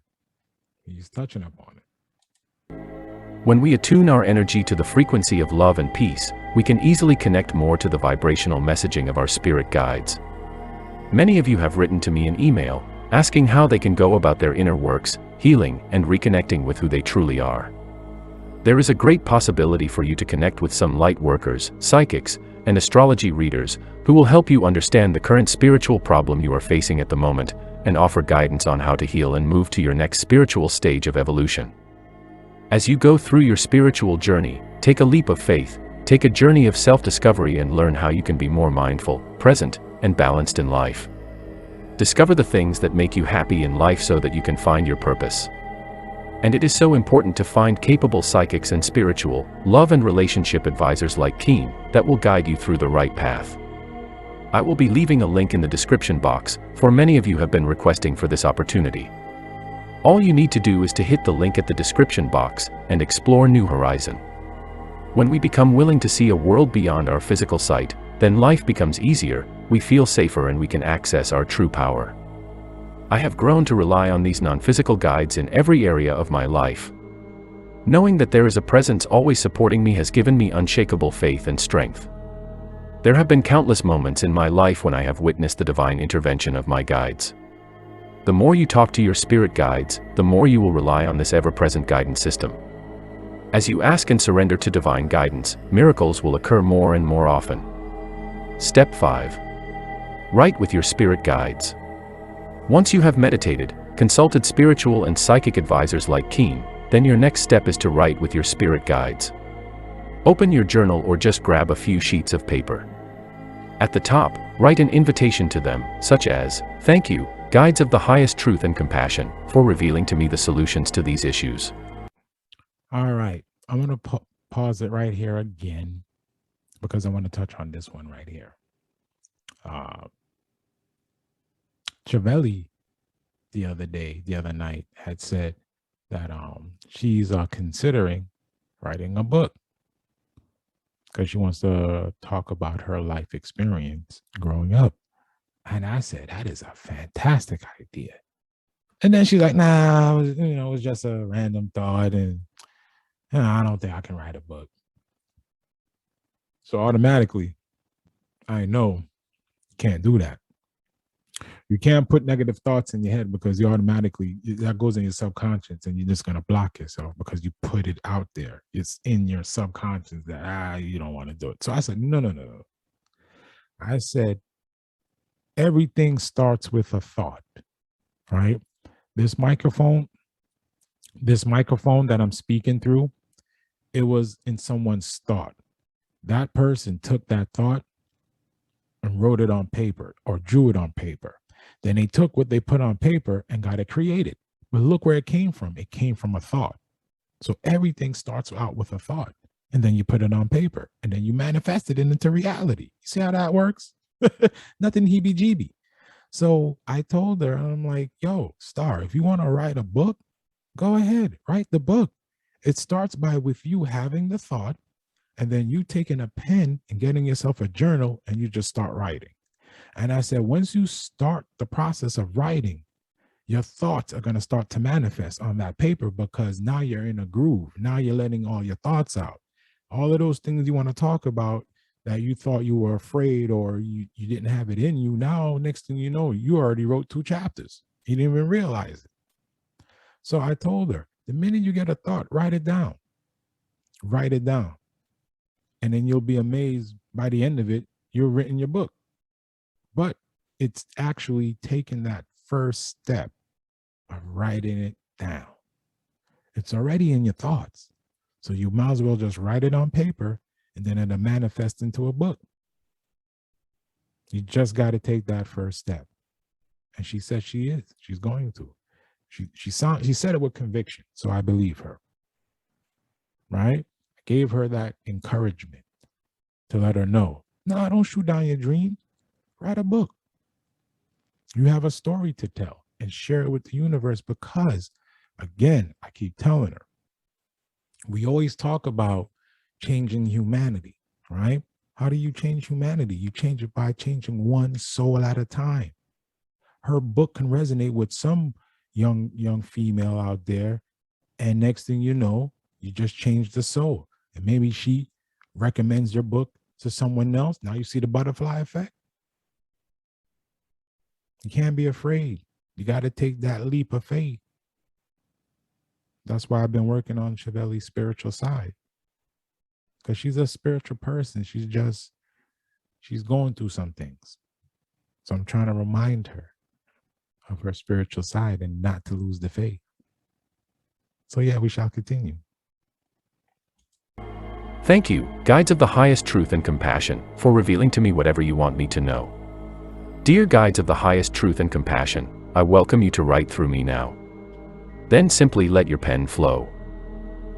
He's touching up on it. When we attune our energy to the frequency of love and peace, we can easily connect more to the vibrational messaging of our spirit guides. Many of you have written to me in email, asking how they can go about their inner works, healing, and reconnecting with who they truly are. There is a great possibility for you to connect with some light workers, psychics, and astrology readers who will help you understand the current spiritual problem you are facing at the moment and offer guidance on how to heal and move to your next spiritual stage of evolution. As you go through your spiritual journey, take a leap of faith, take a journey of self-discovery and learn how you can be more mindful, present, and balanced in life. Discover the things that make you happy in life so that you can find your purpose. And it is so important to find capable psychics and spiritual, love and relationship advisors like Keen that will guide you through the right path. I will be leaving a link in the description box, for many of you have been requesting for this opportunity. All you need to do is to hit the link at the description box and explore new horizon. When we become willing to see a world beyond our physical sight, then life becomes easier, we feel safer, and we can access our true power. I have grown to rely on these non-physical guides in every area of my life. Knowing that there is a presence always supporting me has given me unshakable faith and strength. There have been countless moments in my life when I have witnessed the divine intervention of my guides. The more you talk to your spirit guides, the more you will rely on this ever-present guidance system. As you ask and surrender to divine guidance, miracles will occur more and more often. Step 5. Write with your spirit guides. Once you have meditated, consulted spiritual and psychic advisors like Keen, then your next step is to write with your spirit guides. Open your journal or just grab a few sheets of paper. At the top, write an invitation to them, such as, "Thank you, guides of the highest truth and compassion, for revealing to me the solutions to these issues." All right. I'm going to pause it right here again because I want to touch on this one right here. Chavelli the other night had said that she's considering writing a book because she wants to talk about her life experience growing up. And I said, that is a fantastic idea. And then she's like, nah, it was just a random thought. And I don't think I can write a book. So automatically, I know you can't do that. You can't put negative thoughts in your head because you automatically, that goes in your subconscious and you're just going to block yourself because you put it out there. It's in your subconscious that, you don't want to do it. So I said, no. I said, everything starts with a thought, right? This microphone that I'm speaking through, it was in someone's thought. That person took that thought and wrote it on paper or drew it on paper. Then they took what they put on paper and got it created. But look where it came from. It came from a thought. So everything starts out with a thought. And then you put it on paper. And then you manifest it into reality. You see how that works? Nothing heebie-jeebie. So I told her, I'm like, yo, Star, if you want to write a book, go ahead, write the book. It starts with you having the thought, and then you taking a pen and getting yourself a journal, and you just start writing. And I said, once you start the process of writing, your thoughts are going to start to manifest on that paper because now you're in a groove. Now you're letting all your thoughts out. All of those things you want to talk about that you thought you were afraid or you didn't have it in you. Now, next thing you know, you already wrote 2 chapters. You didn't even realize it. So I told her, the minute you get a thought, write it down. Write it down. And then you'll be amazed by the end of it, you've written your book. But it's actually taking that first step of writing it down. It's already in your thoughts. So you might as well just write it on paper and then it'll manifest into a book. You just got to take that first step. And she said she is. She's going to. She said it with conviction, so I believe her. Right? I gave her that encouragement to let her know, no, don't shoot down your dream. Write a book. You have a story to tell and share it with the universe because, again, I keep telling her, we always talk about changing humanity, right? How do you change humanity? You change it by changing one soul at a time. Her book can resonate with some young female out there, and next thing you know, you just change the soul. And maybe she recommends your book to someone else. Now you see the butterfly effect. You can't be afraid. You got to take that leap of faith. That's why I've been working on Chevelle's spiritual side. Because she's a spiritual person. She's going through some things. So I'm trying to remind her of her spiritual side and not to lose the faith. So yeah, we shall continue. Thank you, guides of the highest truth and compassion, for revealing to me whatever you want me to know. Dear guides of the highest truth and compassion, I welcome you to write through me now. Then simply let your pen flow.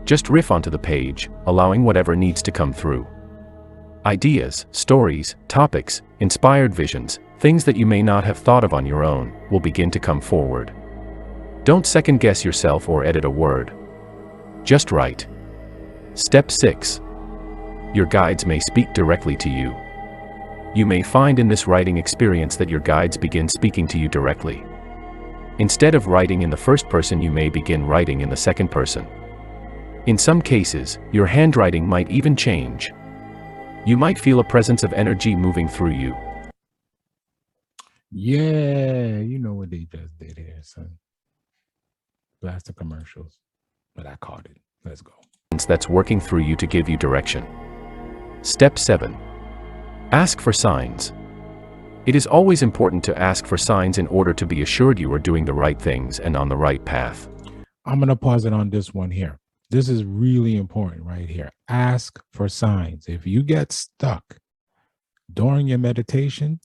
Just riff onto the page, allowing whatever needs to come through. Ideas, stories, topics, inspired visions, things that you may not have thought of on your own, will begin to come forward. Don't second guess yourself or edit a word. Just write. Step 6. Your guides may speak directly to you. You may find in this writing experience that your guides begin speaking to you directly. Instead of writing in the first person, you may begin writing in the second person. In some cases, your handwriting might even change. You might feel a presence of energy moving through you. Yeah, you know what they just did here, son. Blast the commercials. But I caught it. Let's go. That's working through you to give you direction. Step 7. Ask for signs. It is always important to ask for signs in order to be assured you are doing the right things and on the right path. I'm going to pause it on this one here. This is really important right here. Ask for signs. If you get stuck during your meditation,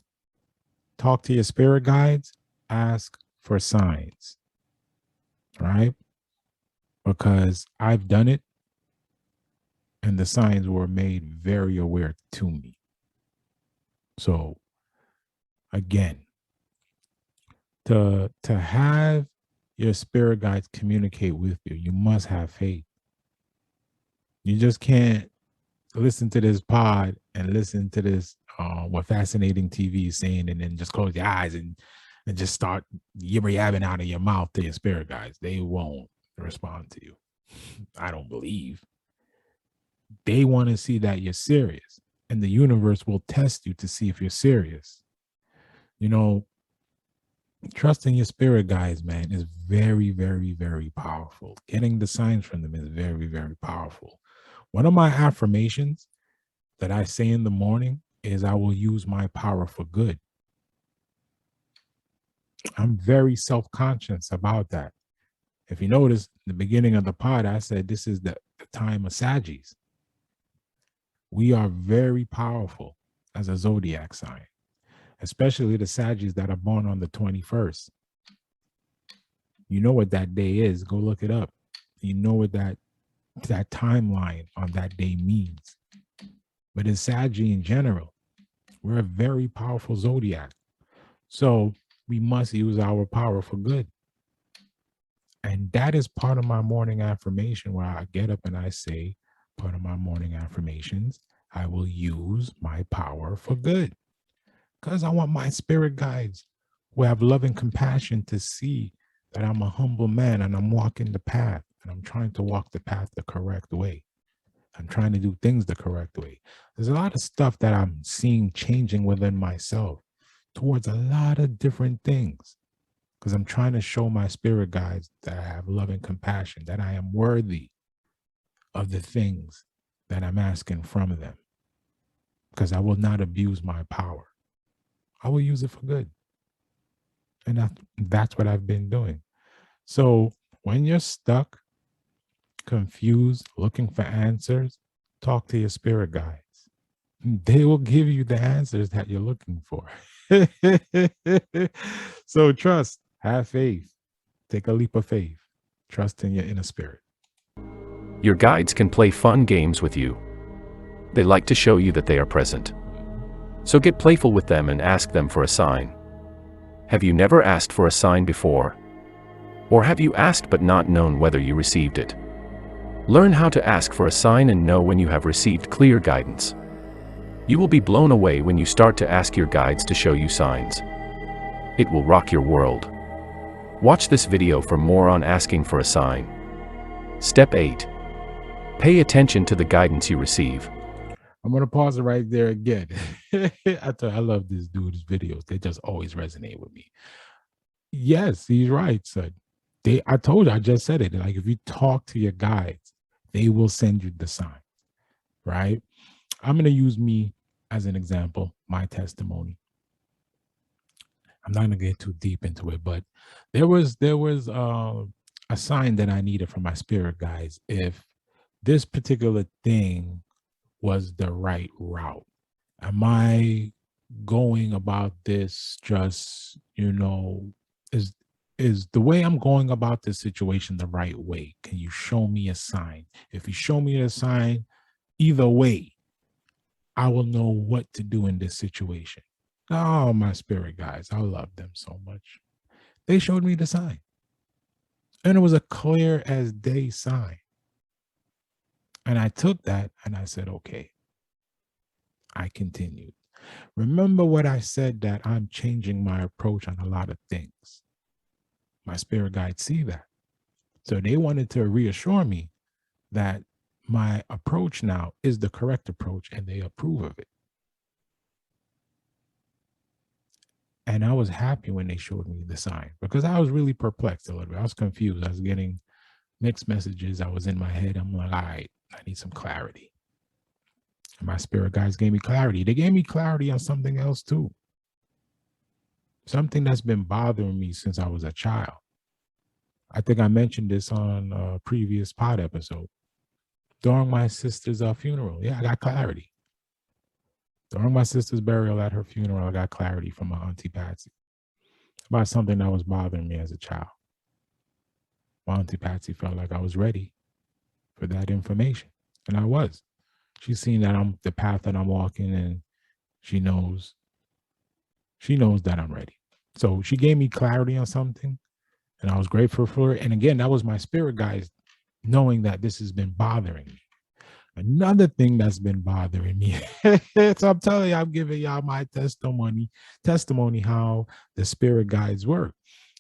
talk to your spirit guides, ask for signs, right? Because I've done it and the signs were made very aware to me. So again, to have your spirit guides communicate with you, you must have faith. You just can't listen to this pod and listen to this what fascinating TV is saying, and then just close your eyes and just start yibber-yabbing out of your mouth to your spirit guides. They won't respond to you. I don't believe. They want to see that you're serious, and the universe will test you to see if you're serious. You know, trusting your spirit guides, man, is very, very, very powerful. Getting the signs from them is very, very powerful. One of my affirmations that I say in the morning is I will use my power for good. I'm very self-conscious about that. If you notice, in the beginning of the pod, I said this is the time of Sagittarius. We are very powerful as a zodiac sign, especially the Sagittarius that are born on the 21st. You know what that day is. Go look it up. You know what that timeline on that day means. But in Sagittarius in general, we're a very powerful zodiac. So we must use our power for good. And that is part of my morning affirmation, where I get up and I say, part of my morning affirmations, I will use my power for good. Because I want my spirit guides who have love and compassion to see that I'm a humble man and I'm walking the path, and I'm trying to walk the path the correct way. I'm trying to do things the correct way. There's a lot of stuff that I'm seeing changing within myself towards a lot of different things, because I'm trying to show my spirit guides that I have love and compassion, that I am worthy of the things that I'm asking from them, because I will not abuse my power. I will use it for good. And that's what I've been doing. So when you're stuck, confused, looking for answers, talk to your spirit guides. They will give you the answers that you're looking for. So trust, have faith, take a leap of faith, trust in your inner spirit. Your guides can play fun games with you. They like to show you that they are present. So get playful with them and ask them for a sign. Have you never asked for a sign before? Or have you asked but not known whether you received it? Learn how to ask for a sign and know when you have received clear guidance. You will be blown away when you start to ask your guides to show you signs. It will rock your world. Watch this video for more on asking for a sign. Step 8. Pay attention to the guidance you receive. I'm going to pause it right there again. I love this dude's videos. They just always resonate with me. Yes, he's right, son. I told you, I just said it. Like, if you talk to your guides, they will send you the sign, right? I'm going to use me as an example, my testimony. I'm not going to get too deep into it, but there was a sign that I needed from my spirit guides if this particular thing was the right route. Am I going about this just, is the way I'm going about this situation the right way? Can you show me a sign? If you show me a sign, either way, I will know what to do in this situation. Oh, my spirit guys, I love them so much. They showed me the sign, and it was a clear as day sign. And I took that and I said, okay, I continued. Remember what I said, that I'm changing my approach on a lot of things. My spirit guides see that. So they wanted to reassure me that my approach now is the correct approach and they approve of it. And I was happy when they showed me the sign because I was really perplexed a little bit. I was confused. I was getting mixed messages. I was in my head. I'm like, all right, I need some clarity. And my spirit guides gave me clarity. They gave me clarity on something else too. Something that's been bothering me since I was a child. I think I mentioned this on a previous pod episode. During my sister's funeral, yeah, I got clarity. During my sister's burial at her funeral, I got clarity from my auntie Patsy about something that was bothering me as a child. My auntie Patsy felt like I was ready for that information, and I was. She's seen that I'm the path that I'm walking, and she knows that I'm ready. So she gave me clarity on something, and I was grateful for it. And again, that was my spirit guides knowing that this has been bothering me. Another thing that's been bothering me, so I'm telling you, I'm giving y'all my testimony how the spirit guides work.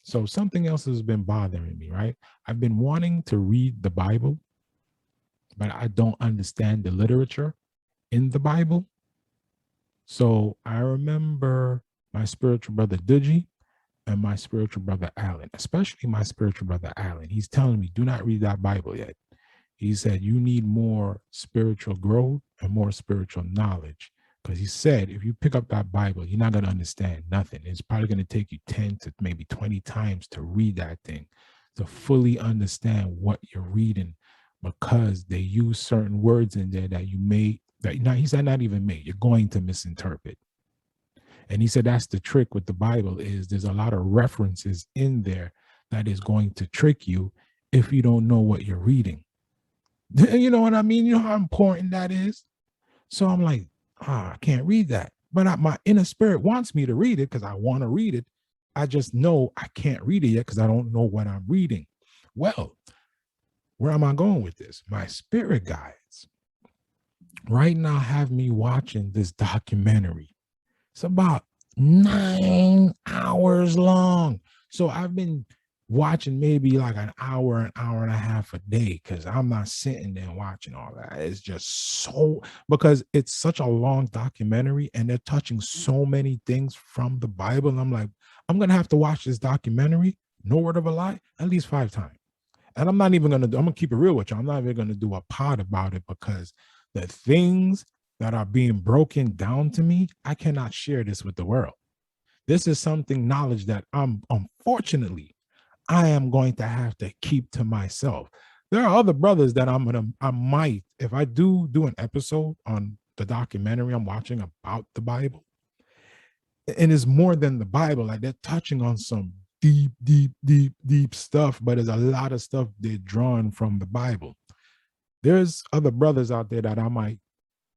So something else has been bothering me, right? I've been wanting to read the Bible, but I don't understand the literature in the Bible. So I remember my spiritual brother Digi and my spiritual brother Alan, especially my spiritual brother Alan. He's telling me, do not read that Bible yet. He said, you need more spiritual growth and more spiritual knowledge. Because he said, if you pick up that Bible, you're not going to understand nothing. It's probably going to take you 10 to maybe 20 times to read that thing, to fully understand what you're reading, because they use certain words in there that you may, that now he said, not even may, you're going to misinterpret. And he said, that's the trick with the Bible, is there's a lot of references in there that is going to trick you if you don't know what you're reading. You know what I mean? You know how important that is? So I'm like, I can't read that. But my inner spirit wants me to read it because I want to read it. I just know I can't read it yet because I don't know what I'm reading. Well, where am I going with this? My spirit guides right now have me watching this documentary. It's about 9 hours long. So I've been watching maybe like an hour and a half a day, because I'm not sitting there watching all that. It's just so, because it's such a long documentary and they're touching so many things from the Bible. And I'm like, I'm going to have to watch this documentary, no word of a lie, at least 5 times. And I'm not even going to, I'm going to keep it real with you. I'm not even going to do a pod about it, because the things that are being broken down to me, I cannot share this with the world. This is something, knowledge that unfortunately, I am going to have to keep to myself. There are other brothers that I might, if I do an episode on the documentary I'm watching about the Bible, and it's more than the Bible, like they're touching on some deep stuff, but there's a lot of stuff they're drawing from the Bible. There's other brothers out there that I might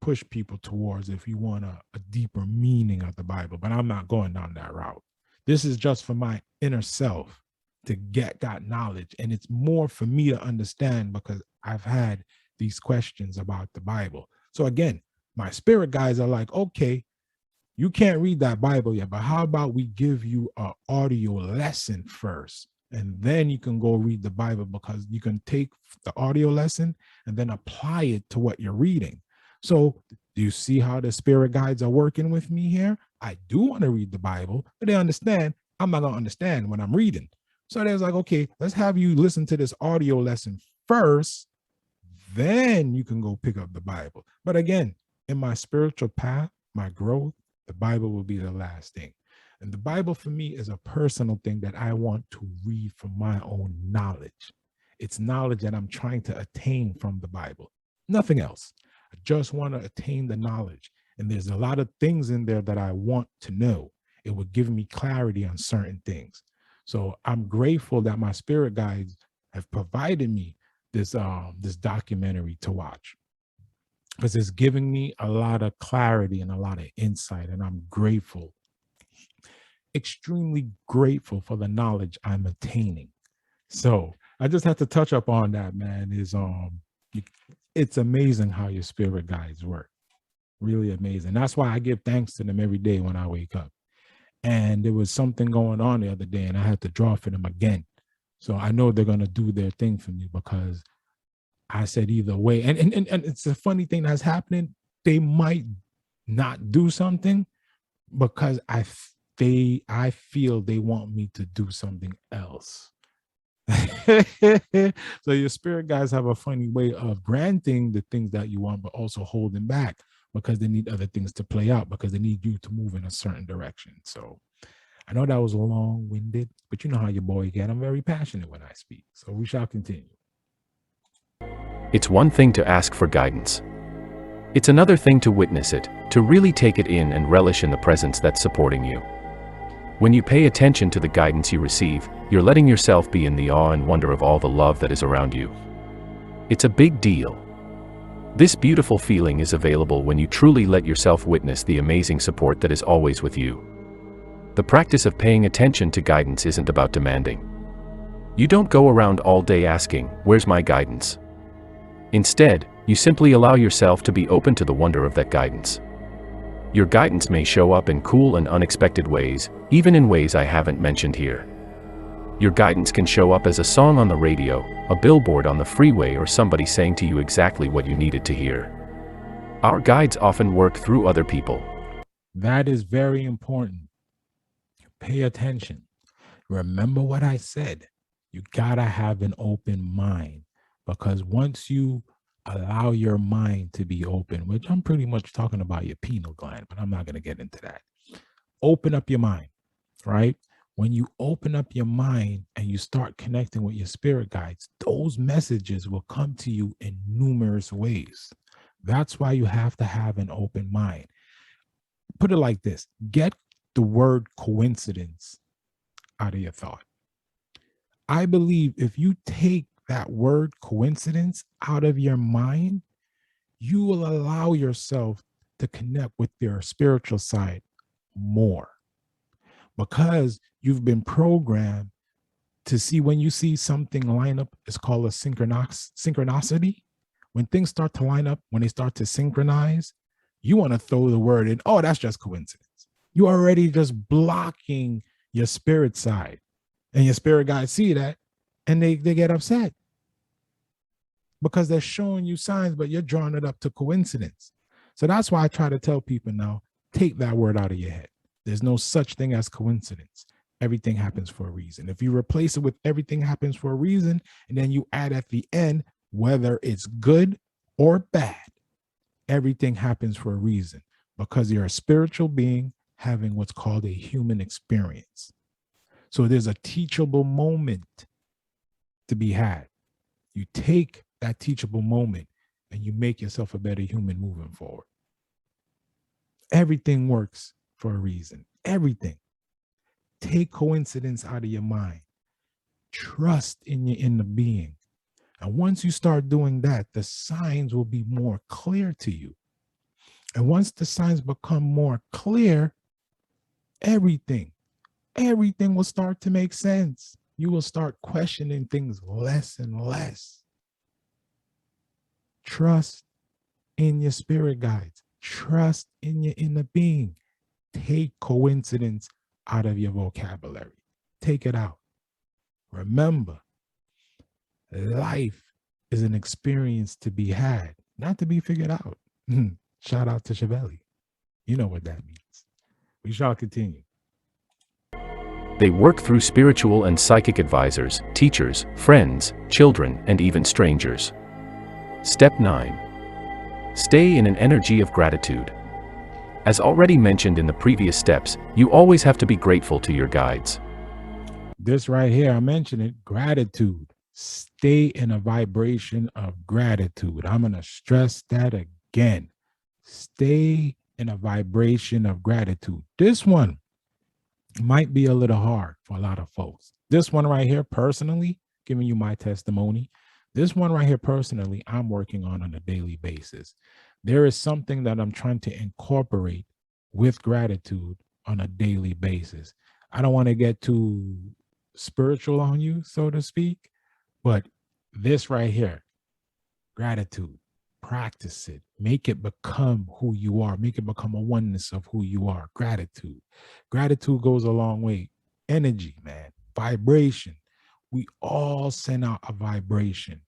push people towards if you want a deeper meaning of the Bible, but I'm not going down that route. This is just for my inner self to get that knowledge. And it's more for me to understand, because I've had these questions about the Bible. So again, my spirit guys are like, okay, you can't read that Bible yet, but how about we give you an audio lesson first, and then you can go read the Bible, because you can take the audio lesson and then apply it to what you're reading. So do you see how the spirit guides are working with me here? I do want to read the Bible, but they understand I'm not going to understand when I'm reading. So they're like, okay, let's have you listen to this audio lesson first, then you can go pick up the Bible. But again, in my spiritual path, my growth, the Bible will be the last thing. And the Bible for me is a personal thing that I want to read for my own knowledge. It's knowledge that I'm trying to attain from the Bible, nothing else. I just want to attain the knowledge. And there's a lot of things in there that I want to know. It would give me clarity on certain things. So I'm grateful that my spirit guides have provided me this documentary to watch, because it's giving me a lot of clarity and a lot of insight, and I'm grateful, extremely grateful for the knowledge I'm attaining. So I just have to touch up on that, man. You- it's amazing how your spirit guides work. Really amazing. That's why I give thanks to them every day when I wake up. And there was something going on the other day, and I had to draw for them again. So I know they're gonna do their thing for me, because I said either way. And it's a funny thing that's happening. They might not do something because I feel they want me to do something else. So your spirit guys have a funny way of granting the things that you want, but also holding back because they need other things to play out, because they need you to move in a certain direction. So I know that was long-winded, but you know how your boy get. I'm very passionate when I speak. So we shall continue. It's one thing to ask for guidance. It's another thing to witness it, to really take it in and relish in the presence that's supporting you. When you pay attention to the guidance you receive, you're letting yourself be in the awe and wonder of all the love that is around you. It's a big deal. This beautiful feeling is available when you truly let yourself witness the amazing support that is always with you. The practice of paying attention to guidance isn't about demanding. You don't go around all day asking, "Where's my guidance?" Instead, you simply allow yourself to be open to the wonder of that guidance. Your guidance may show up in cool and unexpected ways, even in ways I haven't mentioned here. Your guidance can show up as a song on the radio, a billboard on the freeway, or somebody saying to you exactly what you needed to hear. Our guides often work through other people. That is very important. Pay attention. Remember what I said. You gotta have an open mind, because once you allow your mind to be open, which I'm pretty much talking about your pineal gland, but I'm not going to get into that. Open up your mind, right? When you open up your mind and you start connecting with your spirit guides, those messages will come to you in numerous ways. That's why you have to have an open mind. Put it like this: get the word coincidence out of your thought. I believe if you take that word coincidence out of your mind, you will allow yourself to connect with your spiritual side more, because you've been programmed to see, when you see something line up, it's called a synchronicity. When things start to line up, when they start to synchronize, you want to throw the word in, "Oh, that's just coincidence." You already just blocking your spirit side, and your spirit guides see that, and they get upset because they're showing you signs, but you're drawing it up to coincidence. So that's why I try to tell people now, take that word out of your head. There's no such thing as coincidence. Everything happens for a reason. If you replace it with "everything happens for a reason," and then you add at the end, whether it's good or bad, everything happens for a reason, because you're a spiritual being having what's called a human experience. So there's a teachable moment to be had. You take that teachable moment and you make yourself a better human moving forward. Everything works for a reason. Everything. Take coincidence out of your mind. Trust in your inner being. And once you start doing that, the signs will be more clear to you. And once the signs become more clear, everything will start to make sense. You will start questioning things less and less. Trust in your spirit guides. Trust in your inner being. Take coincidence out of your vocabulary. Take it out. Remember, life is an experience to be had, not to be figured out. Shout out to Chevelli. You know what that means. We shall continue. They work through spiritual and psychic advisors, teachers, friends, children, and even strangers. Step 9. Stay in an energy of gratitude. As already mentioned in the previous steps, you always have to be grateful to your guides. This right here, I mentioned it, gratitude. Stay in a vibration of gratitude. I'm going to stress that again. Stay in a vibration of gratitude. This one might be a little hard for a lot of folks. This one right here, personally, giving you my testimony, this one right here, personally, I'm working on a daily basis. There is something that I'm trying to incorporate with gratitude on a daily basis. I don't want to get too spiritual on you, so to speak, but this right here, gratitude, practice it, make it become who you are, make it become a oneness of who you are. Gratitude goes a long way. Energy, man, vibration. We all send out a vibration.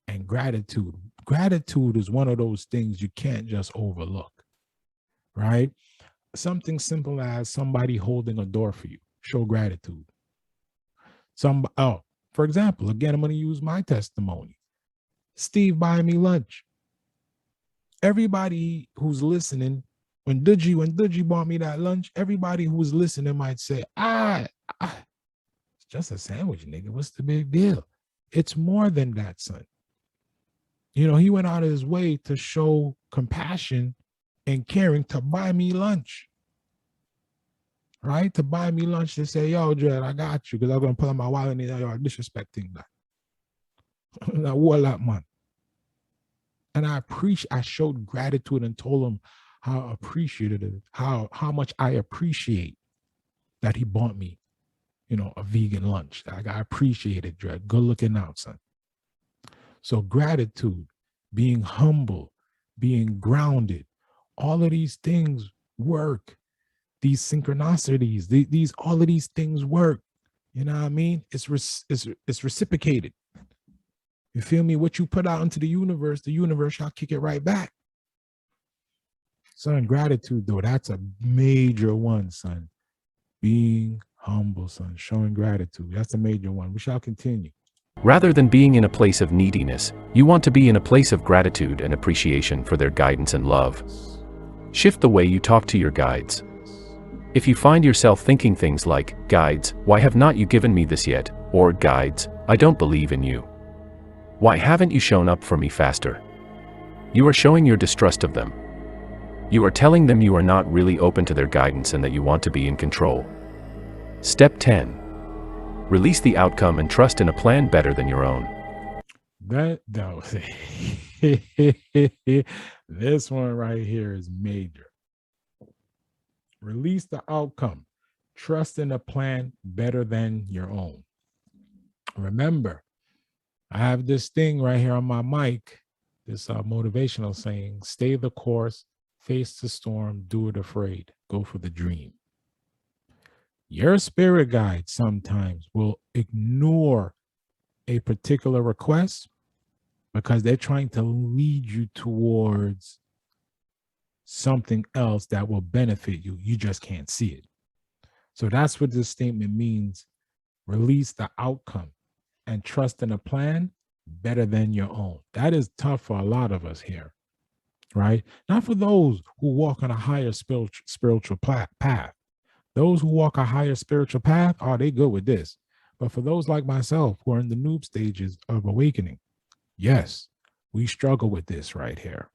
And gratitude is one of those things you can't just overlook, right? Something simple as somebody holding a door for you, show gratitude. For example, again, I'm going to use my testimony. Steve buying me lunch. Everybody who's listening, when Dudgy bought me that lunch, everybody who was listening might say, it's just a sandwich, nigga. What's the big deal? It's more than that, son. You know, he went out of his way to show compassion and caring to buy me lunch. Right? To buy me lunch, to say, yo, Dread, I got you, because I'm going to pull out my wallet and you're disrespecting that. Now, what that man? And I showed gratitude and told him how appreciative, how much I appreciate that he bought me, you know, a vegan lunch. I appreciate it, Dread. Good looking out, son. So gratitude, being humble, being grounded, all of these things work. These synchronicities, all of these things work. You know what I mean? It's reciprocated. You feel me? What you put out into the universe shall kick it right back. Son, gratitude, though, that's a major one, son. Being humble, son, showing gratitude. That's a major one. We shall continue. Rather than being in a place of neediness, you want to be in a place of gratitude and appreciation for their guidance and love. Shift the way you talk to your guides. If you find yourself thinking things like, "Guides, why have not you given me this yet?" Or, "Guides, I don't believe in you. Why haven't you shown up for me faster?" You are showing your distrust of them. You are telling them you are not really open to their guidance and that you want to be in control. Step 10. Release the outcome and trust in a plan better than your own. This one right here is major. Release the outcome. Trust in a plan better than your own. Remember, I have this thing right here on my mic, this motivational saying, stay the course, face the storm, do it afraid, go for the dream. Your spirit guide sometimes will ignore a particular request because they're trying to lead you towards something else that will benefit you. You just can't see it. So that's what this statement means. Release the outcome and trust in a plan better than your own. That is tough for a lot of us here, right? Not for those who walk on a higher spiritual path. Those who walk a higher spiritual path, they good with this. But for those like myself who are in the noob stages of awakening, yes, we struggle with this right here.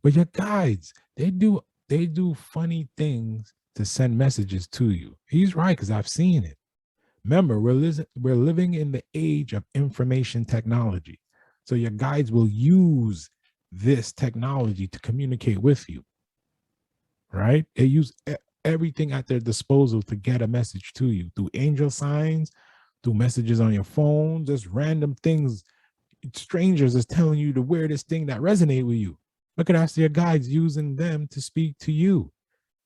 But your guides, they do funny things to send messages to you. He's right, because I've seen it. Remember, we're living in the age of information technology. So your guides will use this technology to communicate with you, right? They use everything at their disposal to get a message to you through angel signs, through messages on your phone, just random things. Strangers is telling you to wear this thing that resonate with you. Look at us, your guides using them to speak to you.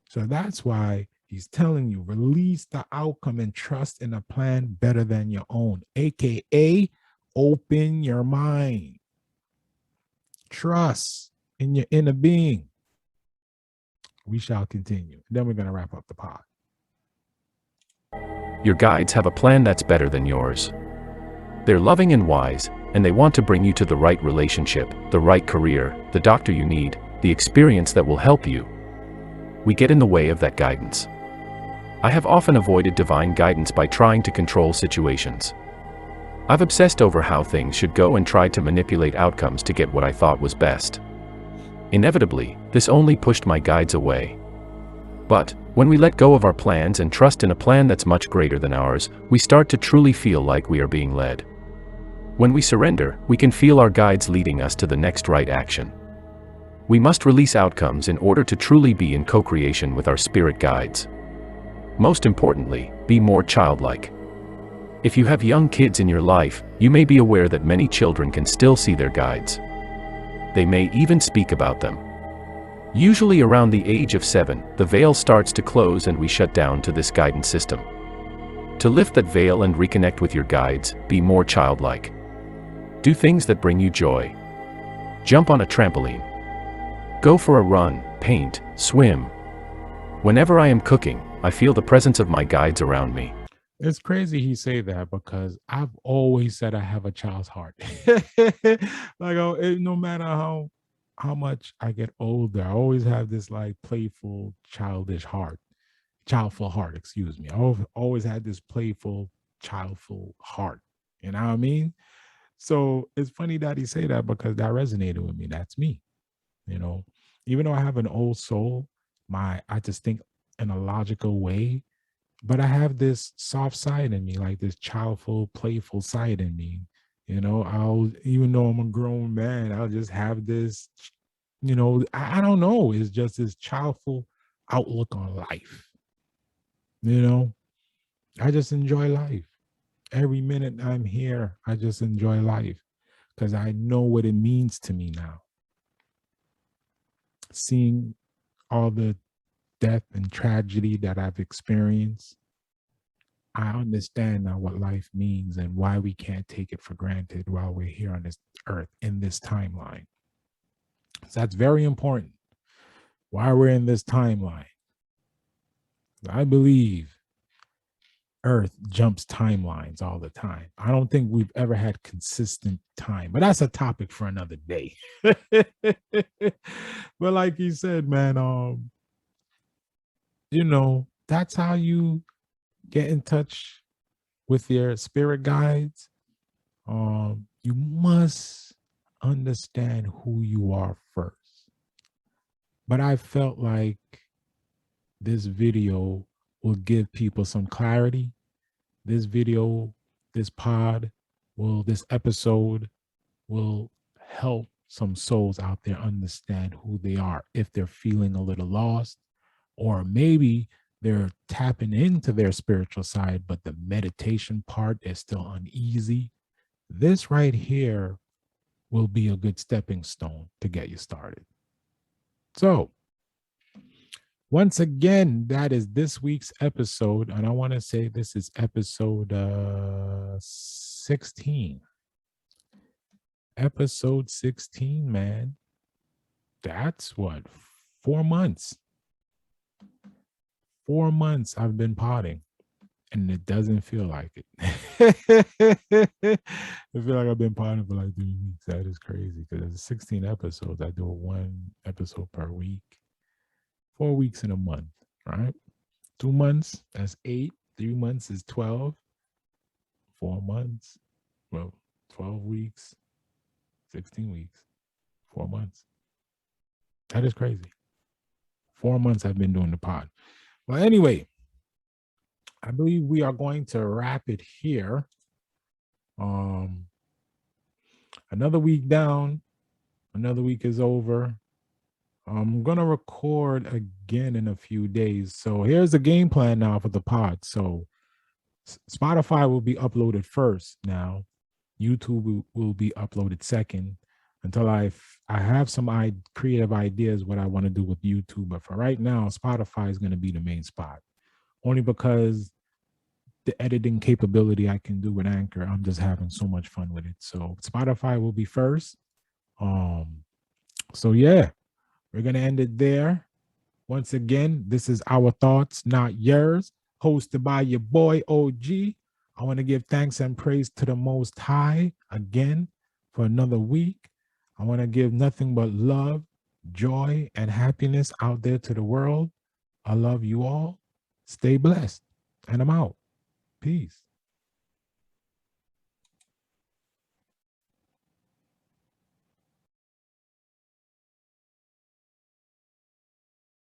So that's why he's telling you, release the outcome and trust in a plan better than your own, AKA open your mind. Trust in your inner being. We shall continue. Then we're going to wrap up the pod. Your guides have a plan that's better than yours. They're loving and wise, and they want to bring you to the right relationship, the right career, the doctor you need, the experience that will help you. We get in the way of that guidance. I have often avoided divine guidance by trying to control situations. I've obsessed over how things should go and tried to manipulate outcomes to get what I thought was best. Inevitably, this only pushed my guides away. But, when we let go of our plans and trust in a plan that's much greater than ours, we start to truly feel like we are being led. When we surrender, we can feel our guides leading us to the next right action. We must release outcomes in order to truly be in co-creation with our spirit guides. Most importantly, be more childlike. If you have young kids in your life, you may be aware that many children can still see their guides. They may even speak about them. Usually around the age of 7, the veil starts to close and we shut down to this guidance system. To lift that veil and reconnect with your guides, be more childlike. Do things that bring you joy. Jump on a trampoline. Go for a run, paint, swim. Whenever I am cooking, I feel the presence of my guides around me. It's crazy he say that because I've always said I have a child's heart. Like, oh, no matter how much I get older, I always have this like playful, childish heart, childful heart. Excuse me. I've always had this playful, childful heart. You know what I mean? So it's funny that he say that because that resonated with me. That's me. You know, even though I have an old soul, I just think in a logical way, but I have this soft side in me, like this childful, playful side in me. You know, I'll even though I'm a grown man, I'll just have this, I don't know, it's just this childful outlook on life. You know, I just enjoy life. Every minute I'm here, I just enjoy life because I know what it means to me now. Seeing all the death and tragedy that I've experienced, I understand now what life means and why we can't take it for granted while we're here on this earth in this timeline. So that's very important. Why we're in this timeline. I believe Earth jumps timelines all the time. I don't think we've ever had consistent time, but that's a topic for another day. But like you said, man, that's how you get in touch with your spirit guides. You must understand who you are first. But I felt like this video will give people some clarity. This video, this pod, this episode will help some souls out there understand who they are if they're feeling a little lost, or maybe they're tapping into their spiritual side, but the meditation part is still uneasy. This right here will be a good stepping stone to get you started. So, once again, that is this week's episode. And I want to say this is episode 16. Episode 16, man. That's what? 4 months. 4 months I've been potting. And it doesn't feel like it. I feel like I've been potting for like 3 weeks. That is crazy because it's 16 episodes. I do one episode per week. 4 weeks in a month, right? 2 months, that's 8. 3 months is 12. 4 months, 12 weeks, 16 weeks, 4 months. That is crazy. 4 months I've been doing the pod. Well, anyway, I believe we are going to wrap it here. Another week down, another week is over. I'm going to record again in a few days. So here's the game plan now for the pod. So Spotify will be uploaded first now. YouTube will be uploaded second until I have some creative ideas what I want to do with YouTube. But for right now, Spotify is going to be the main spot. Only because the editing capability I can do with Anchor, I'm just having so much fun with it. So Spotify will be first. So yeah. We're going to end it there. Once again, this is Our Thoughts, Not Yours, hosted by your boy OG. I want to give thanks and praise to the Most High again for another week. I want to give nothing but love, joy, and happiness out there to the world. I love you all. Stay blessed. And I'm out. Peace.